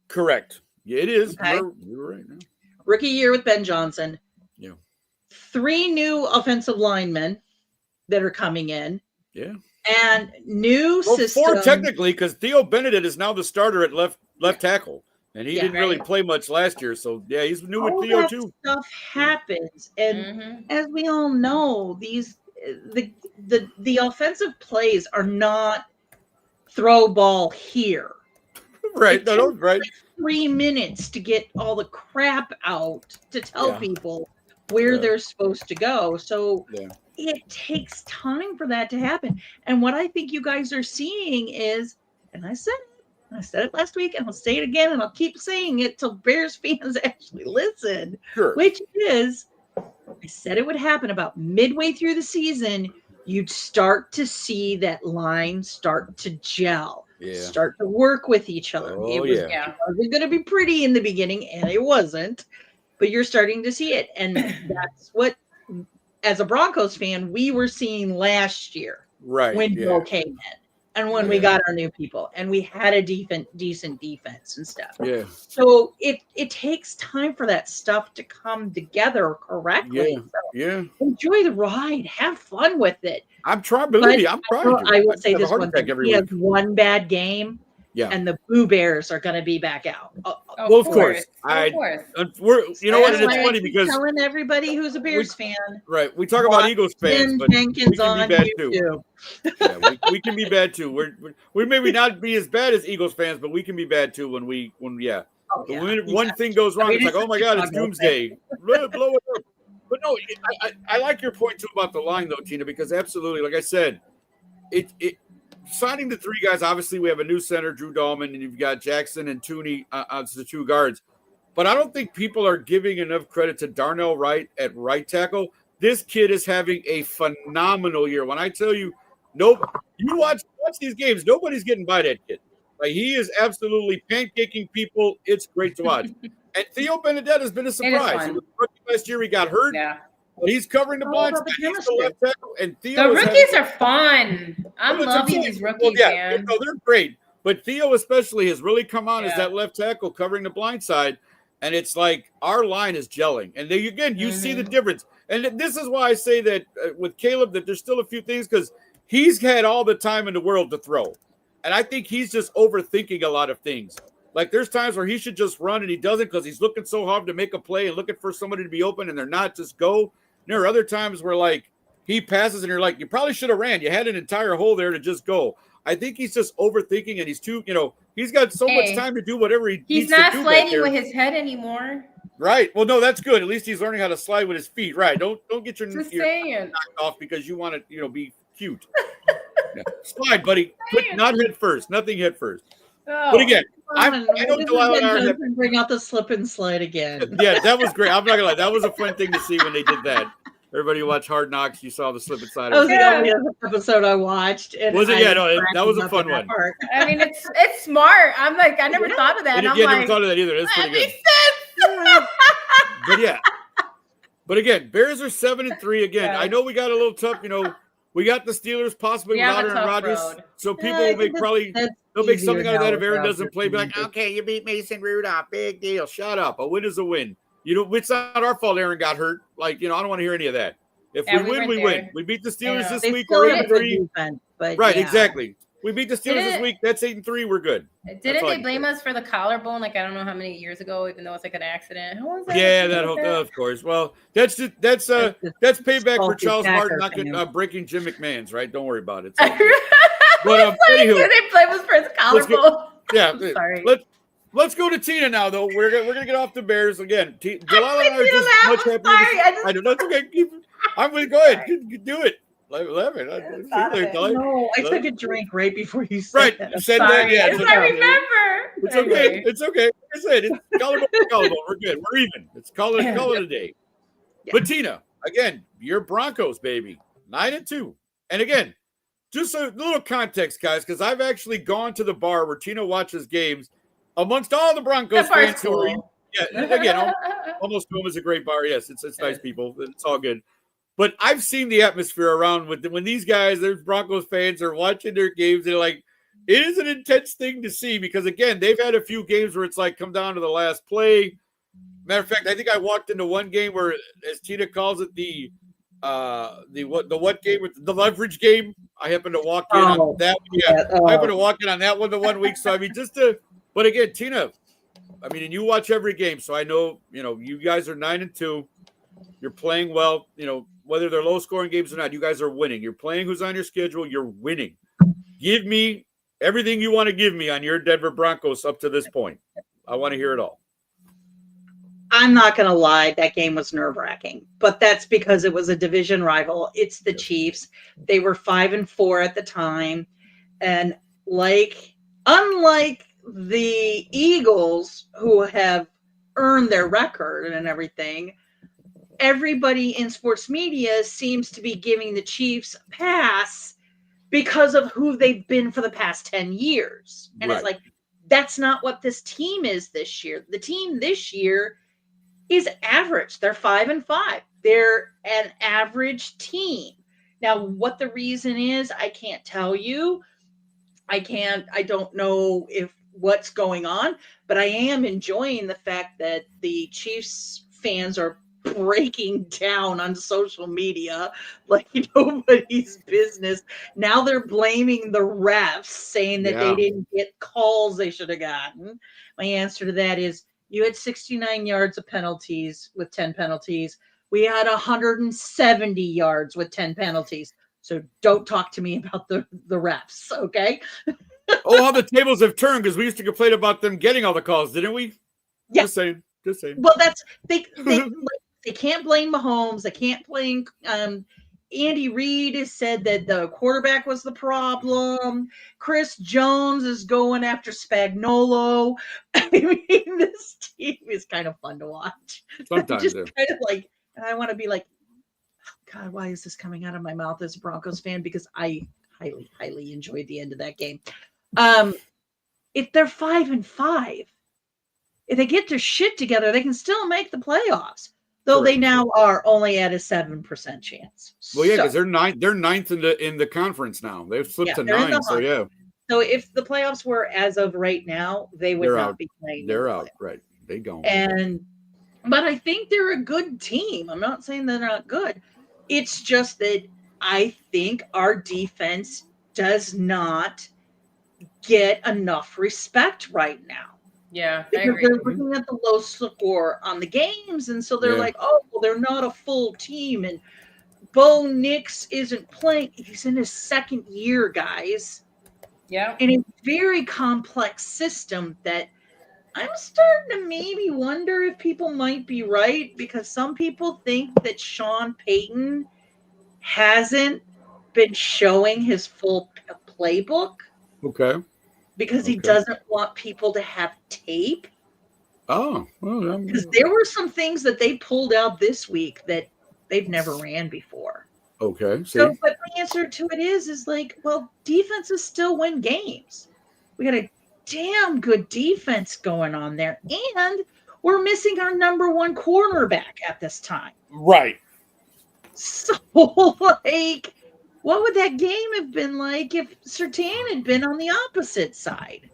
Correct. Yeah, it is. Okay? You're right. Now. Rookie year with Ben Johnson. Yeah. 3 new offensive linemen that are coming in. Yeah. And new system. 4 technically, because Theo Benedict is now the starter at left tackle. And he didn't really play much last year. So, yeah, he's new with Theo, too. Stuff happens. And as we all know, the offensive plays are not throw ball here. Right. No, right. 3 minutes to get all the crap out to tell people where they're supposed to go. So it takes time for that to happen. And what I think you guys are seeing is, and I said it last week, and I'll say it again, and I'll keep saying it till Bears fans actually listen. Sure. Which is, I said it would happen about midway through the season. You'd start to see that line start to gel, start to work with each other. It wasn't going to be pretty in the beginning, and it wasn't. But you're starting to see it. And that's what, as a Broncos fan, we were seeing last year. Right. When Bill came in. And when we got our new people. And we had a decent defense and stuff. Yeah. So it takes time for that stuff to come together correctly. Yeah. So enjoy the ride. Have fun with it. I'm trying. Believe me, I'm trying. I will say this one thing. He has one bad game. Yeah, and the Boo Bears are going to be back out. Well, of course. You know what? And it's funny because telling everybody who's a Bears fan. Right. We talk about Eagles fans, but Jenkins we can be bad too. We can be bad too. We maybe not be as bad as Eagles fans, but we can be bad too when one thing goes wrong, it's like, oh my God, it's doomsday. Blow it up. But no, I like your point too about the line though, Tina, because absolutely, like I said, it signing the 3 guys, obviously we have a new center, Drew Dahlman, and you've got Jackson and Tooney as the 2 guards. But I don't think people are giving enough credit to Darnell Wright at right tackle. This kid is having a phenomenal year. When I tell you, you watch these games, nobody's getting by that kid. Like, he is absolutely pancaking people. It's great to watch. And Theo Benedict has been a surprise. He was rookie last year. He got hurt. Yeah. But he's covering the blind spot. He's the left tackle. And Theo the rookies are fun. I'm loving these rookies, man. No, they're great. But Theo especially has really come on as that left tackle covering the blind side. And it's like our line is gelling. And then, again, you see the difference. And this is why I say that with Caleb that there's still a few things because he's had all the time in the world to throw. And I think he's just overthinking a lot of things. Like there's times where he should just run and he doesn't because he's looking so hard to make a play and looking for somebody to be open and they're not, just go. And there are other times where like he passes and you're like, you probably should have ran. You had an entire hole there to just go. I think he's just overthinking and he's too, he's got so much time to do whatever he needs to do. He's not sliding with his head anymore. Right. Well, no, that's good. At least he's learning how to slide with his feet. Right. Don't get your knocked off because you want to, be cute. Yeah. Slide, buddy. Not head first. Nothing head first. Oh, but again, I know Delilah bring out the slip and slide again. Yeah, that was great. I'm not gonna lie. That was a fun thing to see when they did that. Everybody watched Hard Knocks. You saw the slip and slide. That was the only episode I watched. Was it? Yeah, no, that was a fun one. I mean, it's smart. I'm like, I never thought of that. I never thought of that either. That's pretty good. But yeah. But again, Bears are 7-3 again. Yeah. I know we got a little tough, we got the Steelers possibly without Aaron Rodgers. So people will make they'll make something out of that if Aaron doesn't play back. Okay, you beat Mason Rudolph. Big deal. Shut up. A win is a win. It's not our fault Aaron got hurt. Like, I don't want to hear any of that. If we win, we win. We beat the Steelers this week. We're 8-3. Right, exactly. We beat the Steelers this week. That's 8-3. We're good. Didn't they blame us for the collarbone? Like, I don't know how many years ago, even though it's like an accident. Yeah, of course. Well, that's payback for Charles Martin not breaking Jim McMahon's, right? Don't worry about it. But anywho, they blame us for his collarbone. Sorry. Let's go to Tina now, though. We're gonna get off the Bears again. Delilah and I are just much happier. I know that's okay. I'm gonna go ahead. Do it. 11. No, I took a drink right before you said that. You said that. Yeah, I remember. It's okay. It's okay. Like I said, it's collarbone. We're good. We're even. It's call it a day. Yeah. But Tina, again, you're Broncos, baby. 9-2. And again, just a little context, guys, because I've actually gone to the bar where Tina watches games amongst all the Broncos fans who are. Yeah, again, almost home is a great bar. Yes, it's nice people. It's all good. But I've seen the atmosphere around when these guys, there's Broncos fans, are watching their games. They're like, it is an intense thing to see because, again, they've had a few games where it's like come down to the last play. Matter of fact, I think I walked into one game where, as Tina calls it, the what game with the leverage game. I happened to walk in on that. Yeah, I happened to walk in on that one the 1 week. So I mean, but again, Tina, I mean, and you watch every game, so I know you guys are 9-2. You're playing well. Whether they're low-scoring games or not, you guys are winning. You're playing who's on your schedule. You're winning. Give me everything you want to give me on your Denver Broncos up to this point. I want to hear it all. I'm not going to lie. That game was nerve-wracking, but that's because it was a division rival. It's the Chiefs. They were 5-4 at the time. And unlike the Eagles, who have earned their record and everything, everybody in sports media seems to be giving the Chiefs a pass because of who they've been for the past 10 years. And It's like, that's not what this team is this year. The team this year is average. They're 5-5. They're an average team. Now, what the reason is, I can't tell you. I don't know what's going on, but I am enjoying the fact that the Chiefs fans are breaking down on social media like nobody's business. Now they're blaming the refs, saying that they didn't get calls they should have gotten. My answer to that is, you had 69 yards of penalties with 10 penalties. We had 170 yards with 10 penalties. So don't talk to me about the refs, okay? How the tables have turned, because we used to complain about them getting all the calls, didn't we? Yeah. Just saying. Well, that's they can't blame Mahomes. They can't blame Andy Reid has said that the quarterback was the problem. Chris Jones is going after Spagnuolo. I mean, this team is kind of fun to watch. Sometimes just kind of like, and I want to be like, oh God, why is this coming out of my mouth as a Broncos fan? Because I highly, highly enjoyed the end of that game. If they're 5-5, if they get their shit together, they can still make the playoffs. Though they now are only at a 7% chance. Well, yeah, because they're ninth in the conference now. They've slipped to 9. So yeah. So if the playoffs were as of right now, they would not be playing. They're out, right? They don't. But I think they're a good team. I'm not saying they're not good. It's just that I think our defense does not get enough respect right now. Yeah, I Because agree. they're looking at the low score on the games, and so they're Yeah. like, oh, well, they're not a full team, and Bo Nix isn't playing. He's in his second year, guys. Yeah. And a very complex system that I'm starting to maybe wonder if people might be right, because some people think that Sean Payton hasn't been showing his full playbook Okay. because he Okay. doesn't want people to have tape. Oh, well, Because there were some things that they pulled out this week that they've never ran before. okay. See, So, but my answer to it is like, well, defenses still win games. We got a damn good defense going on there, and we're missing our number one cornerback at this time. right. So, like, what would that game have been like if Surtain had been on the opposite side?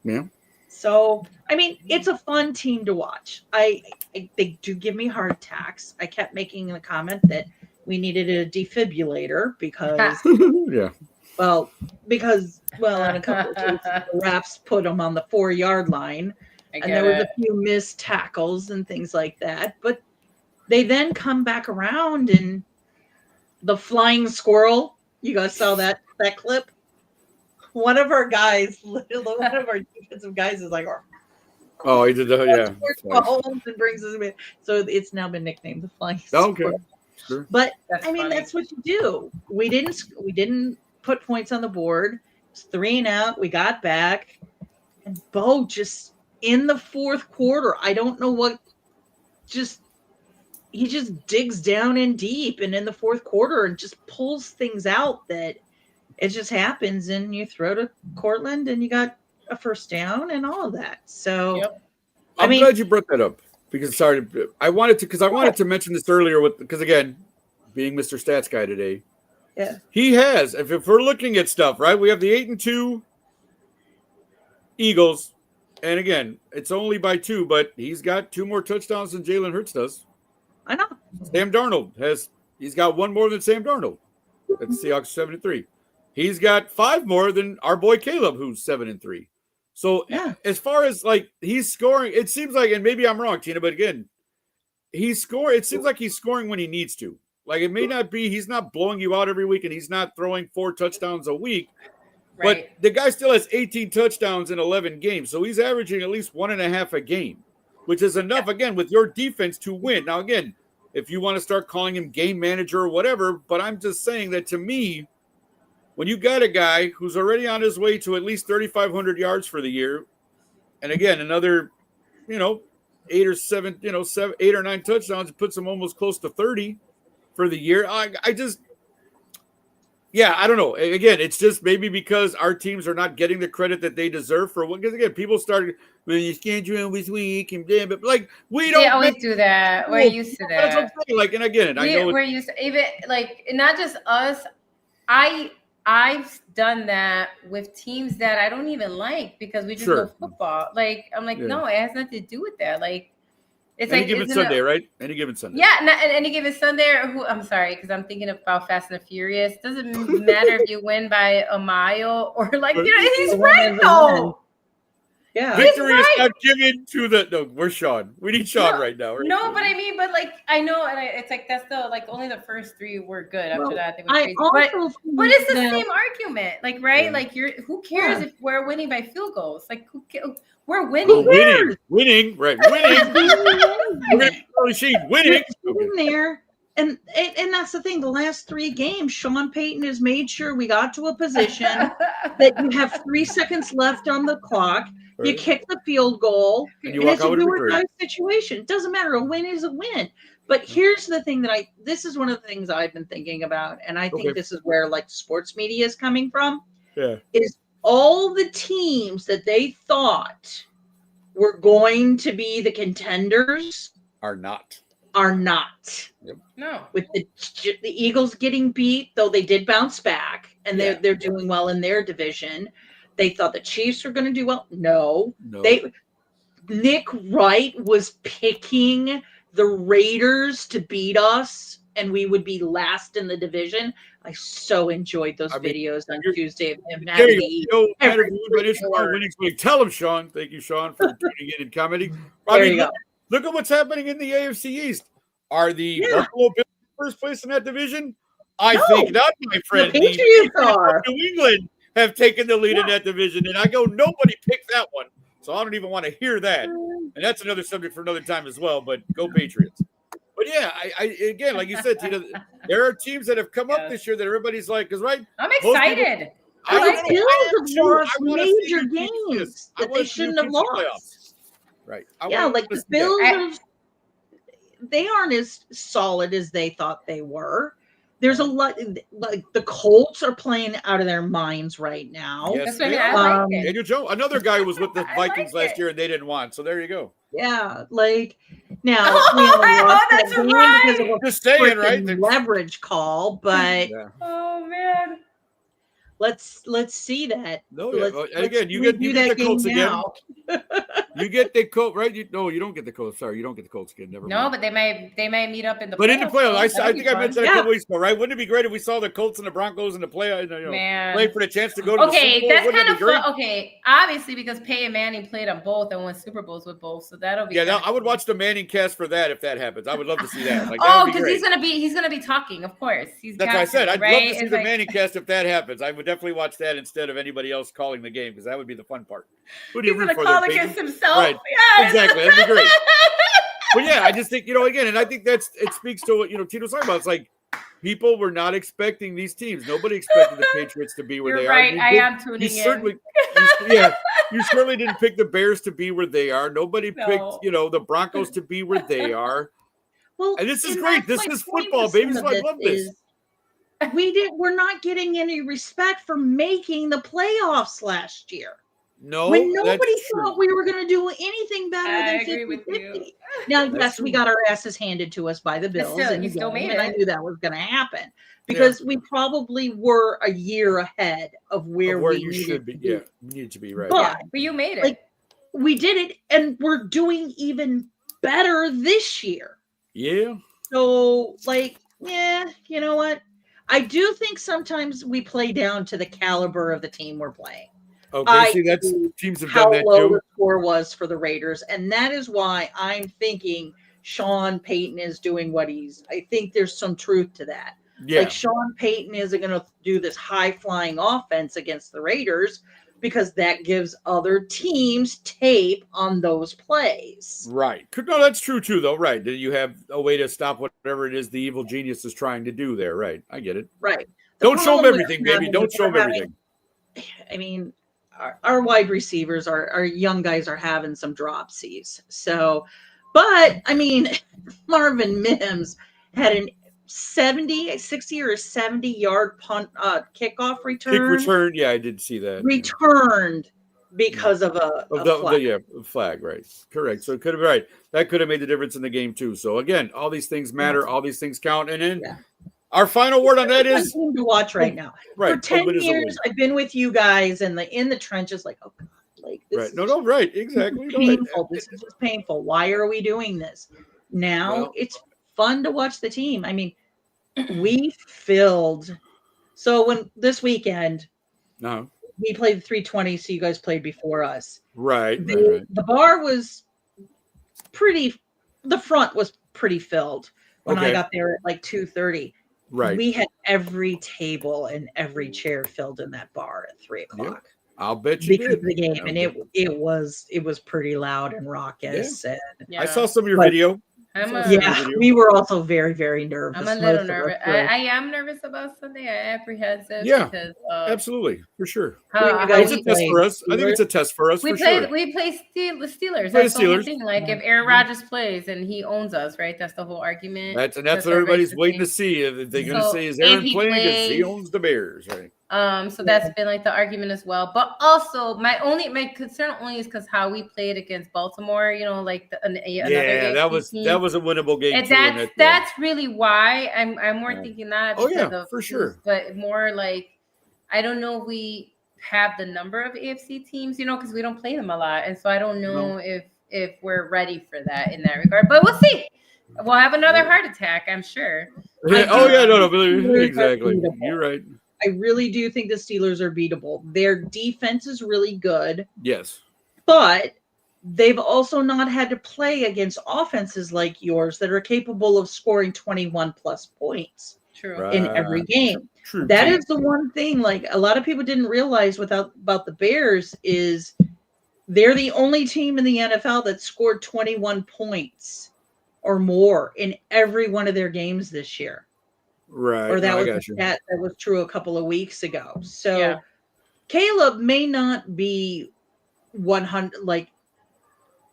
Yeah. So, I mean, it's a fun team to watch. They do give me heart attacks. I kept making the comment that we needed a defibrillator because, Yeah. in a couple of cases, the refs put them on the 4-yard line, and there was a few missed tackles and things like that. But they then come back around, and the flying squirrel. You guys saw that clip? One of our defensive guys is like, Oh, he did the Mahomes and brings us in. So it's now been nicknamed the flying Okay. squirrel. Sure. But That's I mean, funny. that's what you do. We didn't put points on the board. It's 3 and out. We got back, and Bo just in the fourth quarter. I don't know what. He just digs down in deep, and in the fourth quarter, and just pulls things out that it just happens. And you throw to Cortland, and you got a first down, and all of that. So, Yep. I'm glad you brought that up because I wanted to mention this earlier because again, being Mr. Stats guy today, yeah, he has. If we're looking at stuff, right, we have the 8-2 Eagles, and again, it's only by 2, but he's got 2 more touchdowns than Jalen Hurts does. I know. Sam Darnold he's got 1 more than Sam Darnold. That's Seahawks 7-3. He's got 5 more than our boy Caleb, who's 7-3. So as far as like he's scoring, it seems like, and maybe I'm wrong, Tina, but again, it seems like he's scoring when he needs to. Like it may not be, he's not blowing you out every week, and he's not throwing 4 touchdowns a week. Right. But the guy still has 18 touchdowns in 11 games. So he's averaging at least 1.5 a game, which is enough, again, with your defense to win. Now, again, if you want to start calling him game manager or whatever, but I'm just saying that to me, when you got a guy who's already on his way to at least 3,500 yards for the year, and again, another, 8 or 9 touchdowns, it puts him almost close to 30 for the year. I don't know. Again, it's just maybe because our teams are not getting the credit that they deserve for what, because again, people started when you schedule this week and damn, but like we don't. They always do that. We're used to that. That's what I'm saying. Like, and again, I know we're used to, even like not just us. I've done that with teams that I don't even like because we just know football. Like I'm like, no, it has nothing to do with that. Like it's any like given Sunday, right? Any given Sunday. Yeah, not any given Sunday. I'm sorry, because I'm thinking about Fast and the Furious. Doesn't matter if you win by a mile or like he's right though. Yeah, victory is not given to the. No, we're Sean. We need Sean right now. No, but I mean, but like I know, and it's like that's the like only the first 3 were good. After that, they were crazy. But it's the same argument, like right? Yeah. Like who cares if we're winning by field goals? Like we're winning. Winning, right? Winning. Winning. There. And that's the thing. The last 3 games, Sean Payton has made sure we got to a position that you have 3 seconds left on the clock. Right. You kick the field goal, and it's a do or die situation. It doesn't matter. A win is a win. But here's the thing this is one of the things I've been thinking about, and I think this is where like sports media is coming from. Yeah, is all the teams that they thought were going to be the contenders are not. Yep. No. With the Eagles getting beat, though they did bounce back, and they're doing well in their division. They thought the Chiefs were going to do well. No. Nick Wright was picking the Raiders to beat us, and we would be last in the division. I so enjoyed those videos on Tuesday of him having to eat Tell him, Sean. Thank you, Sean, for tuning in and commenting. Look at what's happening in the AFC East. Are the Buffalo Bills first place in that division? I think not, my friend. The Patriots of New England have taken the lead in that division, and I go, nobody picked that one. So I don't even want to hear that. And that's another subject for another time as well, but go Patriots. But yeah, I again, like you said, Tina, there are teams that have come up this year that everybody's like, because I'm excited. The Bills have lost major games that they shouldn't have lost. Right. Like the Bills, they aren't as solid as they thought they were. There's a lot, like the Colts are playing out of their minds right now. Yes, Daniel Jones, another guy who was with the Vikings last year and they didn't want. So there you go. Yeah, like now we only lost that game because of a just saying, right? Leverage call, but oh man, let's see that. No, and again, you get the Colts again. You get the Colts, right? You don't get the Colts. Sorry, you don't get the Colts again. Never mind. No, but they may meet up in the. But in the playoffs, I think I mentioned that a couple weeks ago, right? Wouldn't it be great if we saw the Colts and the Broncos in the play for the chance to go to the Super Bowl? That's kind of fun. Okay, obviously because Peyton Manning played on both and won Super Bowls with both, so that'll be. Yeah, I would watch the Manning cast for that if that happens. I would love to see that. Like, because he's gonna be talking, of course. That's what I said. I'd love to see the Manning cast if that happens. I would definitely watch that instead of anybody else calling the game because that would be the fun part. Who do you root for? Call against himself. Right. Yes. Exactly. That'd be great. But yeah, I just think, again, and I think it speaks to what, Tito was talking about. It's like people were not expecting these teams. Nobody expected the Patriots to be where they are. Right. I am tuning in. You certainly didn't pick the Bears to be where they are. Nobody picked, the Broncos to be where they are. Well, and this is great. This is football, baby. So I love this. We're not getting any respect for making the playoffs last year. No, when nobody thought we were going to do anything better than 50-50. Now, yes, we got our asses handed to us by the Bills, and I knew that was going to happen because we probably were a year ahead of where we should be. Yeah, we need to be right. But you made it. Like, we did it, and we're doing even better this year. Yeah. So, you know what? I do think sometimes we play down to the caliber of the team we're playing. Okay, that's teams have done that too. How low the score was for the Raiders, and that is why I'm thinking Sean Payton is doing what I think there's some truth to that. Yeah. Like Sean Payton isn't going to do this high-flying offense against the Raiders because that gives other teams tape on those plays. Right. No, that's true too, though. Right. That you have a way to stop whatever it is the evil genius is trying to do there. Right. I get it. Right. Don't show them everything, baby. Don't show them everything. I mean, our wide receivers, our young guys are having some dropsies. So, but I mean, Marvin Mims had a 60 or 70-yard punt kickoff return. Kick return, yeah, I did see that. Returned because of a flag. Flag, right? Correct. So it could have right. That could have made the difference in the game too. So again, all these things matter. All these things count. And then. Yeah. Our final word on that is to watch right now. Right. For 10 years, I've been with you guys in the trenches, like, oh God, like this. Right. No, right. Exactly. Painful. This is just painful. Why are we doing this? Now it's fun to watch the team. I mean, we filled. So when this weekend, we played 320, so you guys played before us. Right. The bar was the front was pretty filled when I got there at like 2:30. Right. We had every table and every chair filled in that bar at 3:00. Yep. I'll bet you because of the game, and it was pretty loud and raucous. Yeah. And I saw some of your video. We were also very, very nervous. I'm a little nervous. I am nervous about Sunday. I'm apprehensive. Yeah, because, absolutely, for sure. It's a test for us. I think it's a test for us. We play the Steelers. That's the whole thing. Like if Aaron Rodgers plays and he owns us, right? That's the whole argument. That's what everybody's waiting to see. If they're going to say is Aaron playing because he owns the Bears, right? So that's been like the argument as well. But also my concern only is because how we played against Baltimore, like another that was a winnable game. And that's really why I'm more thinking that. For sure. But more like I don't know if we have the number of AFC teams, because we don't play them a lot, and so I don't know if we're ready for that in that regard. But we'll see. We'll have another heart attack, I'm sure. Exactly. You're right. I really do think the Steelers are beatable. Their defense is really good. Yes. But they've also not had to play against offenses like yours that are capable of scoring 21 plus points in every game. True. That is the one thing, like a lot of people didn't realize about the Bears is they're the only team in the NFL that scored 21 points or more in every one of their games this year. Right. Or that was a stat that was true a couple of weeks ago. So Caleb may not be 100 like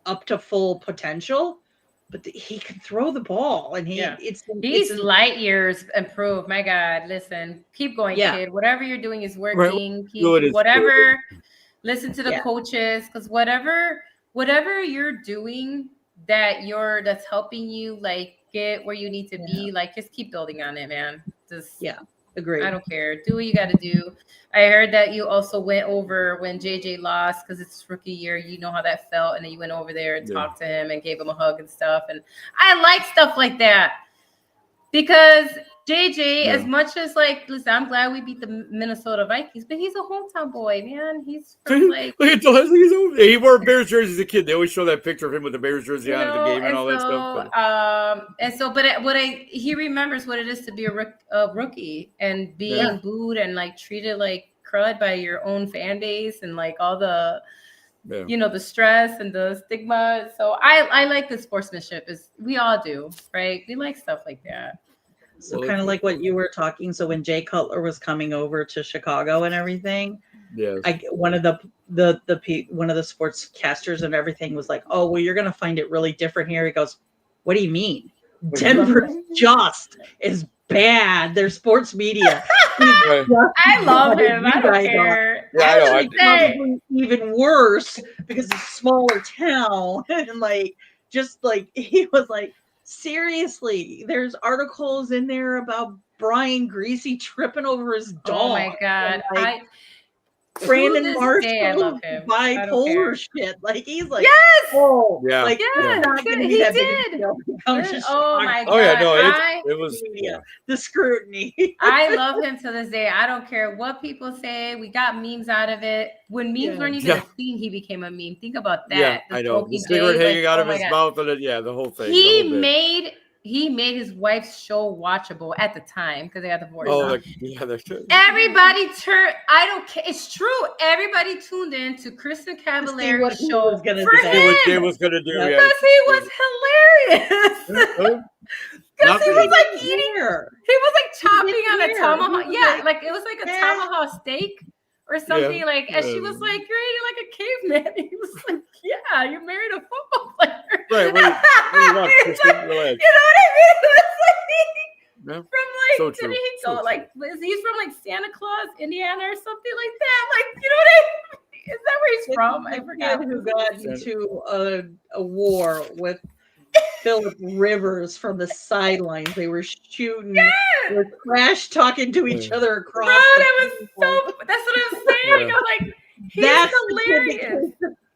up to full potential, but he can throw the ball, and he's light years improved. My God, listen, keep going, kid. Whatever you're doing is working. Right. Keep whatever. Listen to the coaches, because whatever you're doing that's helping you like get where you need to be, like just keep building on it, man. Just agree. I don't care. Do what you got to do. I heard that you also went over when JJ lost because it's his rookie year. You know how that felt, and then you went over there and talked to him and gave him a hug and stuff. And I like stuff like that because JJ, as much as like, listen, I'm glad we beat the Minnesota Vikings, but he's a hometown boy, man. He's from like look at Delilah. He wore a Bears jersey as a kid. They always show that picture of him with the Bears jersey on at the game and all that stuff. But he remembers what it is to be a rookie and being booed and like treated like crud by your own fan base and like all the the stress and the stigma. So I like the sportsmanship. We all do, right? We like stuff like that. So kind of like what you were talking. So when Jay Cutler was coming over to Chicago and everything, one of the sportscasters and everything was like, "Oh, well, you're going to find it really different here." He goes, "What do you mean? Denver just is bad. Their sports media." I love him. I don't care. Probably even worse because it's a smaller town and like he was like. Seriously, there's articles in there about Brian Greasy tripping over his dog. Oh my God. Brandon Marshall, I love him. Bipolar shit. Like he's like, yes, like yes, not going to be that big a deal. Oh my God. Oh yeah, no, it was the scrutiny. I love him to this day. I don't care what people say. We got memes out of it. When memes weren't even a thing, he became a meme. Think about that. Yeah, I know. The cigarette hanging out of his mouth and the whole thing. He made his wife's show watchable at the time because they got divorced. Oh, that's true. Everybody I don't care. It's true. Everybody tuned in to Kristen Cavallari's show for him. What Jay was going to do. Because he was hilarious. Because he was like eating. He was like chopping on a tomahawk. Yeah, like it was like a tomahawk steak or something. Like, and she was like, "You're eating like a caveman." He was like, "Yeah, you married a football player." Right. What do you want? You know what I mean? From like, so true. Did he go like? He's from like Santa Claus, Indiana, or something like that. Like, you know what I mean? Is that where he's from? I forgot. Who got into a war with Philip Rivers from the sidelines? They were shooting. They were trash talking to each other across. That's what I'm saying. I'm like, he's hilarious.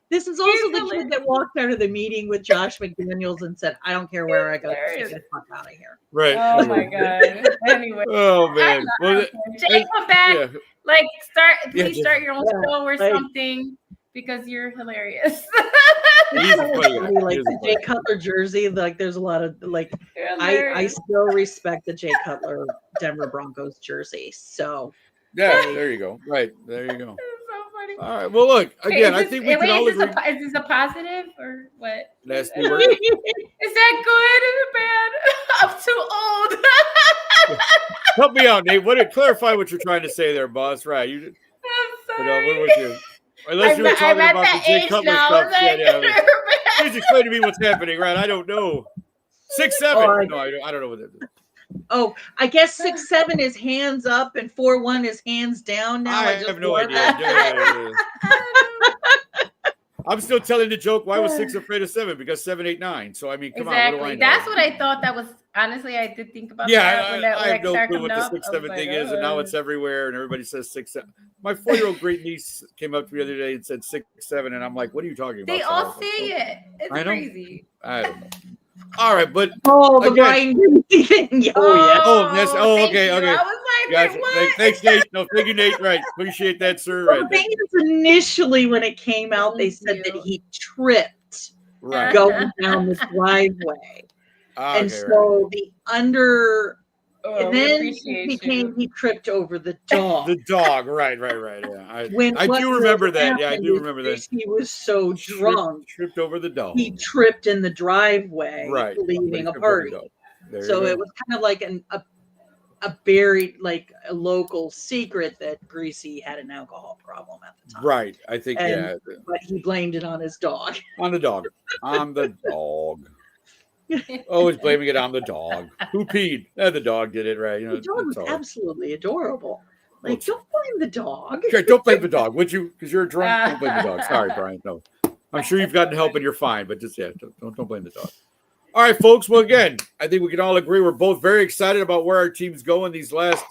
This is also the kid that walked out of the meeting with Josh McDaniels and said, "I don't care where I go, get the fuck out of here." Right. Oh my God. Anyway. Oh man. Jay, come back. Yeah. Like please start your own show or something because you're hilarious. Like the Jay Cutler jersey, like there's a lot of like I still respect the Jay Cutler Denver Broncos jersey. So there you go. Right. There you go. All right. Well, look again. I think we can all agree. Is this a positive or what? Nasty word. Is that good or bad? I'm too old. Help me out, Nate. Clarify what you're trying to say there, boss. Right? I'm sorry. Where was you? Unless you were talking about the Jay Cutler stuff. Please explain to me what's happening. Right? I don't know. 6'7". No, I don't know what that is. Oh, I guess 6'7" is hands up and 4'1" is hands down now. I have no idea. I'm still telling the joke. Why was 6 afraid of 7? Because 7, 8, 9. So I mean, come on. What do I know? That's what I thought. That was honestly, I did think about. Yeah, I have no clue what the 6, 7 thing is, and now it's everywhere, and everybody says 6, 7. My 4-year-old great niece came up to me the other day and said 6, 7, and I'm like, "What are you talking about?" They all say it. It's crazy. I don't know. All right, but Oh, the again- Brian Greasy thing. Oh, yeah. Oh, yes. Oh, thank okay, you. okay. I was like, Gotcha. wait, what? Thanks, Nate. No, thank you, Nate. Right. Appreciate that, sir. Well, Right. the thing is, initially when it came out, they Thank said that you. he tripped Right. going down the driveway. Okay, And so the under, Oh, and we then it appreciate became you. he tripped over the dog. The dog. Right. Yeah. When I what do remember really that. Yeah, I happened do is remember that. He was so drunk, Tripped over the dog. he tripped in the driveway, Right. But he leaving a tripped over the party. dog. There So you go. it was kind of like a buried, like a local secret that Greasy had an alcohol problem at the time. Right. I think, And- But he blamed it on his dog. On the dog. On the dog. Always blaming it on the dog. Who peed? The dog did it, right? You know, The dog was it's all- absolutely adorable. Well, Like, don't blame the dog. Okay, don't blame the dog, would you? Because you're drunk. Don't blame the dog. Sorry, Brian. No, I'm sure you've gotten help and you're fine, but just don't blame the dog. All right, folks. Well, again, I think we can all agree we're both very excited about where our team's going these last.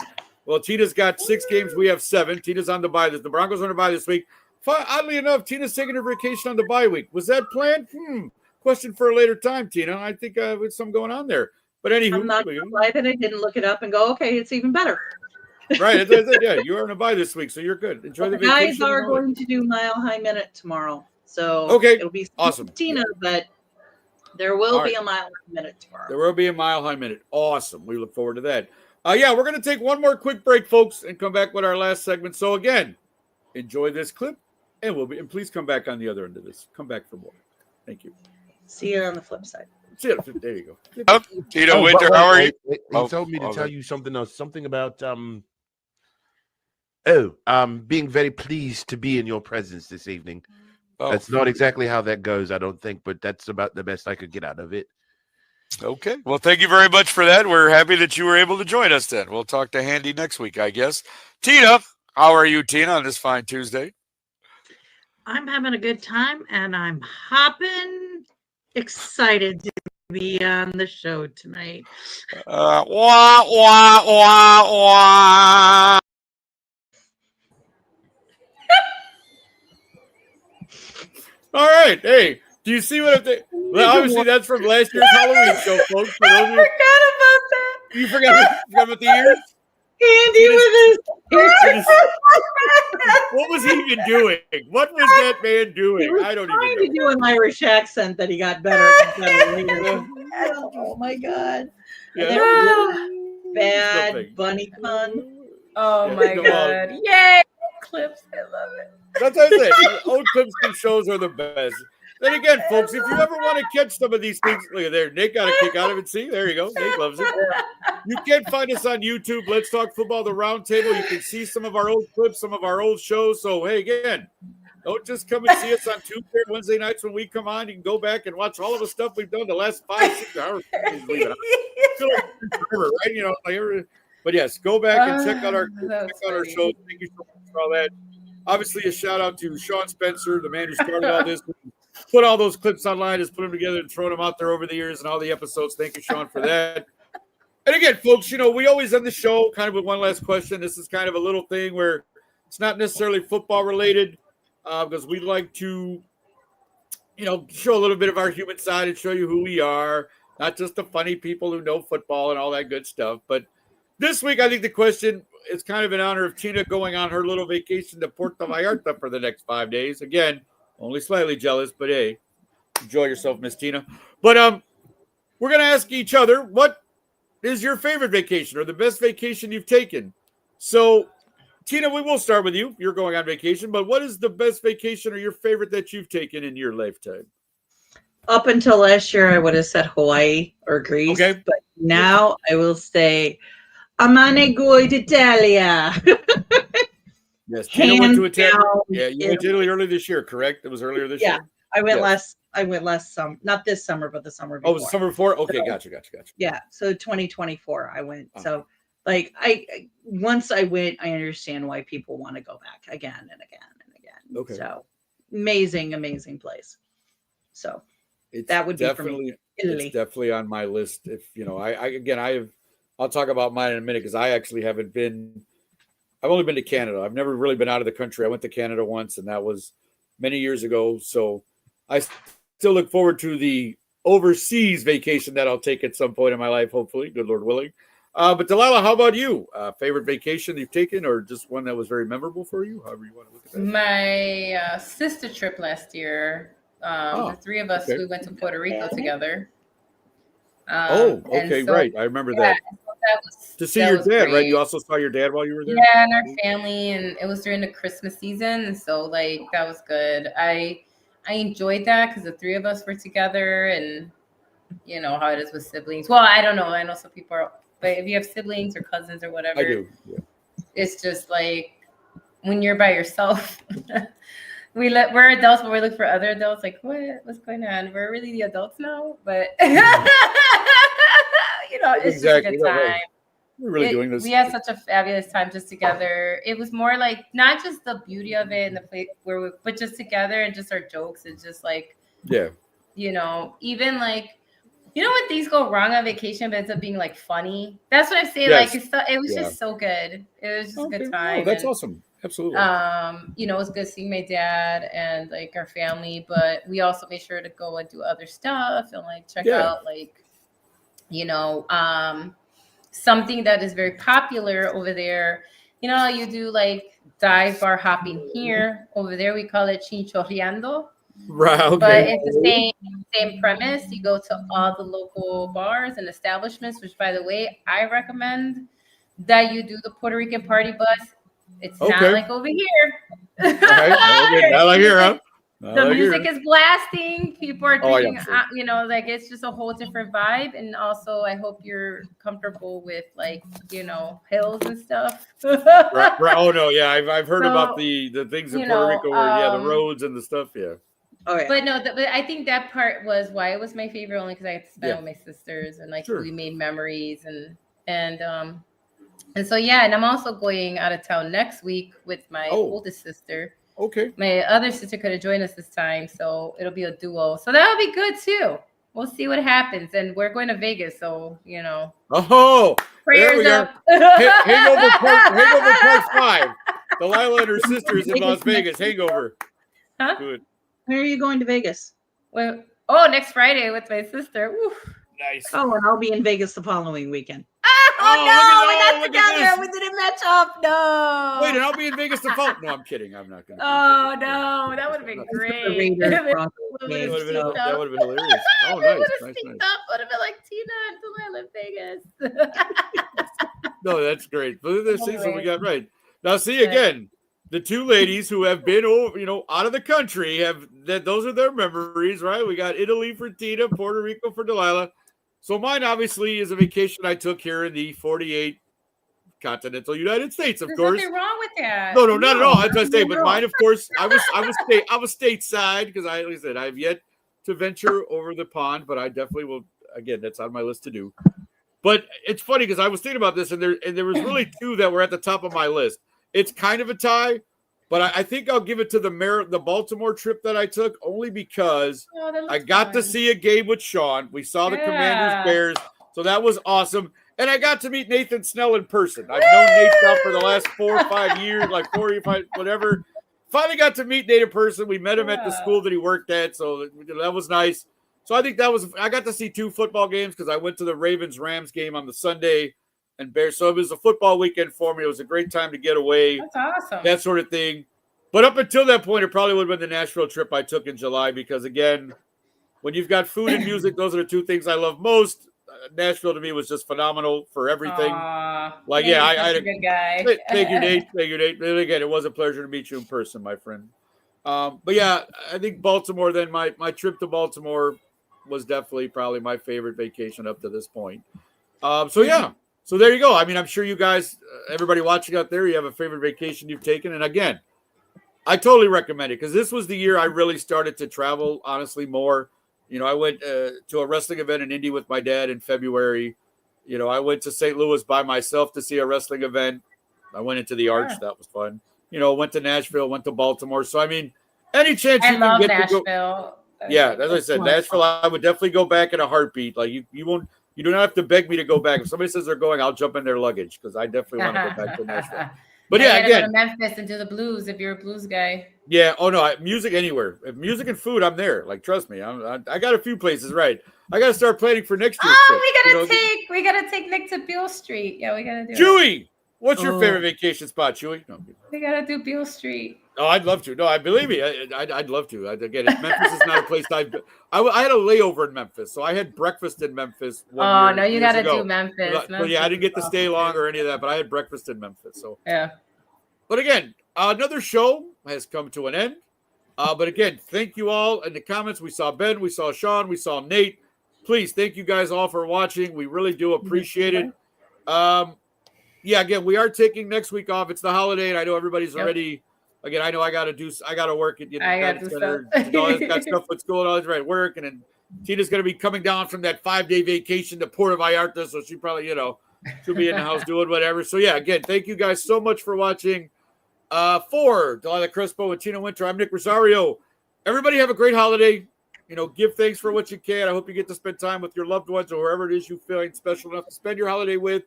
Well, Tina's got 6 games. We have 7. Tina's on the bye. The Broncos are on the bye this week. Oddly enough, Tina's taking her vacation on the bye week. Was that planned? Question for a later time, Tina. I think there's some going on there. But anywho, I'm not gonna lie that I didn't look it up and go, okay, it's even better. right? Yeah, you are on a bye this week, so you're good. Enjoy the The guys vacation. are going to do Mile High Minute tomorrow. So Okay, it'll be awesome. Tina, but there will All be right. a Mile High Minute tomorrow. There will be a Mile High Minute. Awesome. We look forward to that. Yeah, we're going to take one more quick break, folks, and come back with our last segment. So again, enjoy this clip, and please come back on the other end of this. Come back for more. Thank you. See you on the flip side. See you. There you go. Oh, Tito Winter, how are you? He Oh, told me to okay. tell you something else. Something about being very pleased to be in your presence this evening. Oh, That's not exactly how that goes, I don't think, but that's about the best I could get out of it. okay. Well, thank you very much for that. We're happy that you were able to join us then. We'll talk to Handy next week, I guess. Tina, how are you, Tina, on this fine Tuesday? I'm having a good time and I'm hopping, excited to be on the show tonight. Wah, wah, wah, wah. All right. Hey, do you see what I'm saying? Well, obviously, that's from last year's Halloween show, folks. For those of you, about that. you forgot about the ears? Andy with his What was he even doing? What was that man He doing? was I don't trying even to know. do an Irish accent that he got better and better later. Oh my god. Yeah. And that really Nothing. bad bunny pun. Oh Yeah, my no, god. Yay! Clips. I love it. That's what I said. Old clips and shows are the best. Then again, folks, if you ever want to catch some of these things, look at there. Nick got a kick out of it. See, there you go. Nick loves it. You can find us on YouTube. Let's Talk Football, the Roundtable. You can see some of our old clips, some of our old shows. So, hey, again, don't just come and see us on Tuesday or Wednesday nights when we come on. You can go back and watch all of the stuff we've done the last 5-6 hours. Leave it out. Forever, right? You know, like but yes, go back and check out our That's shows. Thank you so much for all that. Obviously, a shout out to Sean Spencer, the man who started all this. Put all those clips online, has put them together and thrown them out there over the years and all the episodes. Thank you, Sean, for that. And again, folks, you know, we always end the show kind of with one last question. This is kind of a little thing where it's not necessarily football related because we like to, you know, show a little bit of our human side and show you who we are, not just the funny people who know football and all that good stuff. But this week, I think the question is kind of in honor of Tina going on her little vacation to Puerto Vallarta for the next 5 days. Again, only slightly jealous, but hey, enjoy yourself, Miss Tina. But we're gonna ask each other, what is your favorite vacation or the best vacation you've taken? So, Tina, we will start with you. You're going on vacation, but what is the best vacation or your favorite that you've taken in your lifetime? Up until last year, I would have said Hawaii or Greece, Okay. but now I will say Amane Goy Italia. Yes, Tina went to Hands Italy. down, Yeah, you went to Italy earlier this year, correct? It was earlier this Yeah. year. I went Yes. last summer, not this summer, but the summer Oh, before. was it summer before? Okay, So- gotcha. Yeah, so 2024 I went. Oh. So like I once I went, I understand why people want to go back again and again and again. Okay. So amazing place. So It's That would be for me. definitely Italy. it's definitely on my list. If you know, I'll talk about mine in a minute because I actually haven't been. I've only been to Canada. I've never really been out of the country. I went to Canada once, and that was many years ago. So I still look forward to the overseas vacation that I'll take at some point in my life, hopefully, good Lord willing. But Delilah, how about you? Favorite vacation you've taken, or just one that was very memorable for you? However you want to look at that. My sister trip last year. The three of us, we went to Puerto Rico together. Okay, right. I remember that. To see your dad, great. right? You also saw your dad while you were there? Yeah, and our family, and it was during the Christmas season, and so like that was good. I enjoyed that because the three of us were together, and you know how it is with siblings. Well, I don't know. I know some people are, but if you have siblings or cousins or whatever, I do. Yeah. It's just like when you're by yourself. We're adults, but we look for other adults. Like, what's going on? We're really the adults now, but you know, it's exactly. just a good time. Right. We're really doing this. We had such a fabulous time just together. It was more like not just the beauty of it and the place but just together and just our jokes. It's just like, you know, even like, you know, when things go wrong on vacation, but ends up being like funny. That's what I'm saying. Yes. Like, it was just so good. It was just a good time. Oh, that's awesome. Absolutely. You know, it was good seeing my dad and like our family, but we also made sure to go and do other stuff and like check out like, you know, something that is very popular over there. You know, you do like dive bar hopping here. Over there, we call it chinchorreando. Right. Okay. But it's the same premise. You go to all the local bars and establishments, which, by the way, I recommend that you do the Puerto Rican party bus. It's not like over here. Not like here, huh? The music is blasting. People are drinking, you know, like it's just a whole different vibe. And also, I hope you're comfortable with like, you know, hills and stuff. right. Oh no, yeah, I've heard about the things in Puerto Rico where the roads and the stuff, Oh yeah. But no, but I think that part was why it was my favorite, only because I had to spend with my sisters and like we made memories and so and I'm also going out of town next week with my oldest sister. Okay. My other sister could have joined us this time, so it'll be a duo. So that'll be good too. We'll see what happens. And we're going to Vegas, so you know. Oh, prayers up. Hangover Part 5. Delilah and her sisters in Las Vegas. Hangover. Huh? Good. When are you going to Vegas? Well, next Friday with my sister. Woo. Nice. Oh, and I'll be in Vegas the following weekend. We're not together. We didn't match up. No. Wait, and I'll be in Vegas to vote. No, I'm kidding. I'm not going to. Oh, no. That would have been great. That would have been hilarious. Oh, nice. Would have been like Tina and Delilah in Vegas. No, that's great. But let's see what we got right. Now, see, again, the two ladies who have been out of the country those are their memories, right? We got Italy for Tina, Puerto Rico for Delilah. So mine obviously is a vacation I took here in the 48 continental United States, of course. There's nothing wrong with that. No, not at all. As I say, but mine, of course, I was stateside because like I said, I've yet to venture over the pond, but I definitely will. Again, that's on my list to do. But it's funny because I was thinking about this, and there was really two that were at the top of my list. It's kind of a tie, but I think I'll give it to the Baltimore trip that I took only because I got to see a game with Sean. We saw the Commanders Bears, so that was awesome. And I got to meet Nathan Snell in person. I've known Nate now for the last 4 or 5 years, like 4 or 5, whatever. Finally got to meet Nate in person. We met him at the school that he worked at, so that was nice. So I think I got to see 2 football games because I went to the Ravens-Rams game on the Sunday and Bears. So it was a football weekend for me. It was a great time to get away. That's awesome. That sort of thing. But up until that point, it probably would have been the Nashville trip I took in July because, again, when you've got food and music, those are the 2 things I love most. Nashville to me was just phenomenal for everything. I had a good guy. Thank you, Nate. And again, it was a pleasure to meet you in person, my friend. But yeah, I think Baltimore. Then my trip to Baltimore was definitely probably my favorite vacation up to this point. So there you go. I mean, I'm sure you guys, everybody watching out there, you have a favorite vacation you've taken. And again, I totally recommend it because this was the year I really started to travel, honestly, more. I went to a wrestling event in Indy with my dad in February. I went to St. Louis by myself to see a wrestling event. I went into the Arch. That was fun. Went to Nashville, went to Baltimore. So, I mean, any chance you can get Nashville. to go. Yeah, as I said, Nashville, I would definitely go back in a heartbeat. Like, you do not have to beg me to go back. If somebody says they're going, I'll jump in their luggage because I definitely want to go back to Nashville. But yeah, again, go to Memphis and do the blues if you're a blues guy. Yeah. Oh no, music anywhere. Music and food, I'm there. Like, trust me, I got a few places right. I got to start planning for next year's trip. We gotta take Nick to Beale Street. Yeah, we gotta do it. Chewy, what's your favorite vacation spot, Chewy? No, We gotta do Beale Street. oh, I'd love to. No, I believe me. I'd love to. Again, Memphis is not a place I had a layover in Memphis, so I had breakfast in Memphis. No, you gotta do Memphis. But yeah, I didn't get to stay long or any of that, but I had breakfast in Memphis. So yeah. But again, another show has come to an end. But again, thank you all in the comments. We saw Ben, we saw Sean, we saw Nate. Please, thank you guys all for watching. We really do appreciate it. Yeah, again, we are taking next week off. It's the holiday, and I know everybody's already. Again, I know I got to work at I got to do stuff. Got stuff with school and all this right work, and then Tina's going to be coming down from that 5-day vacation to Puerto Vallarta, so she probably she'll be in the house doing whatever. So yeah, again, thank you guys so much for watching. For Delilah Crespo and Tina Winter, I'm Nick Rosario. Everybody have a great holiday. Give thanks for what you can. I hope you get to spend time with your loved ones or whoever it is you feeling special enough to spend your holiday with.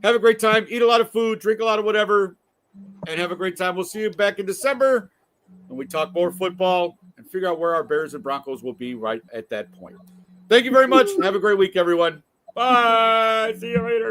Have a great time. Eat a lot of food. Drink a lot of whatever. And have a great time. We'll see you back in December when we talk more football and figure out where our Bears and Broncos will be right at that point. Thank you very much. Have a great week, everyone. Bye. See you later.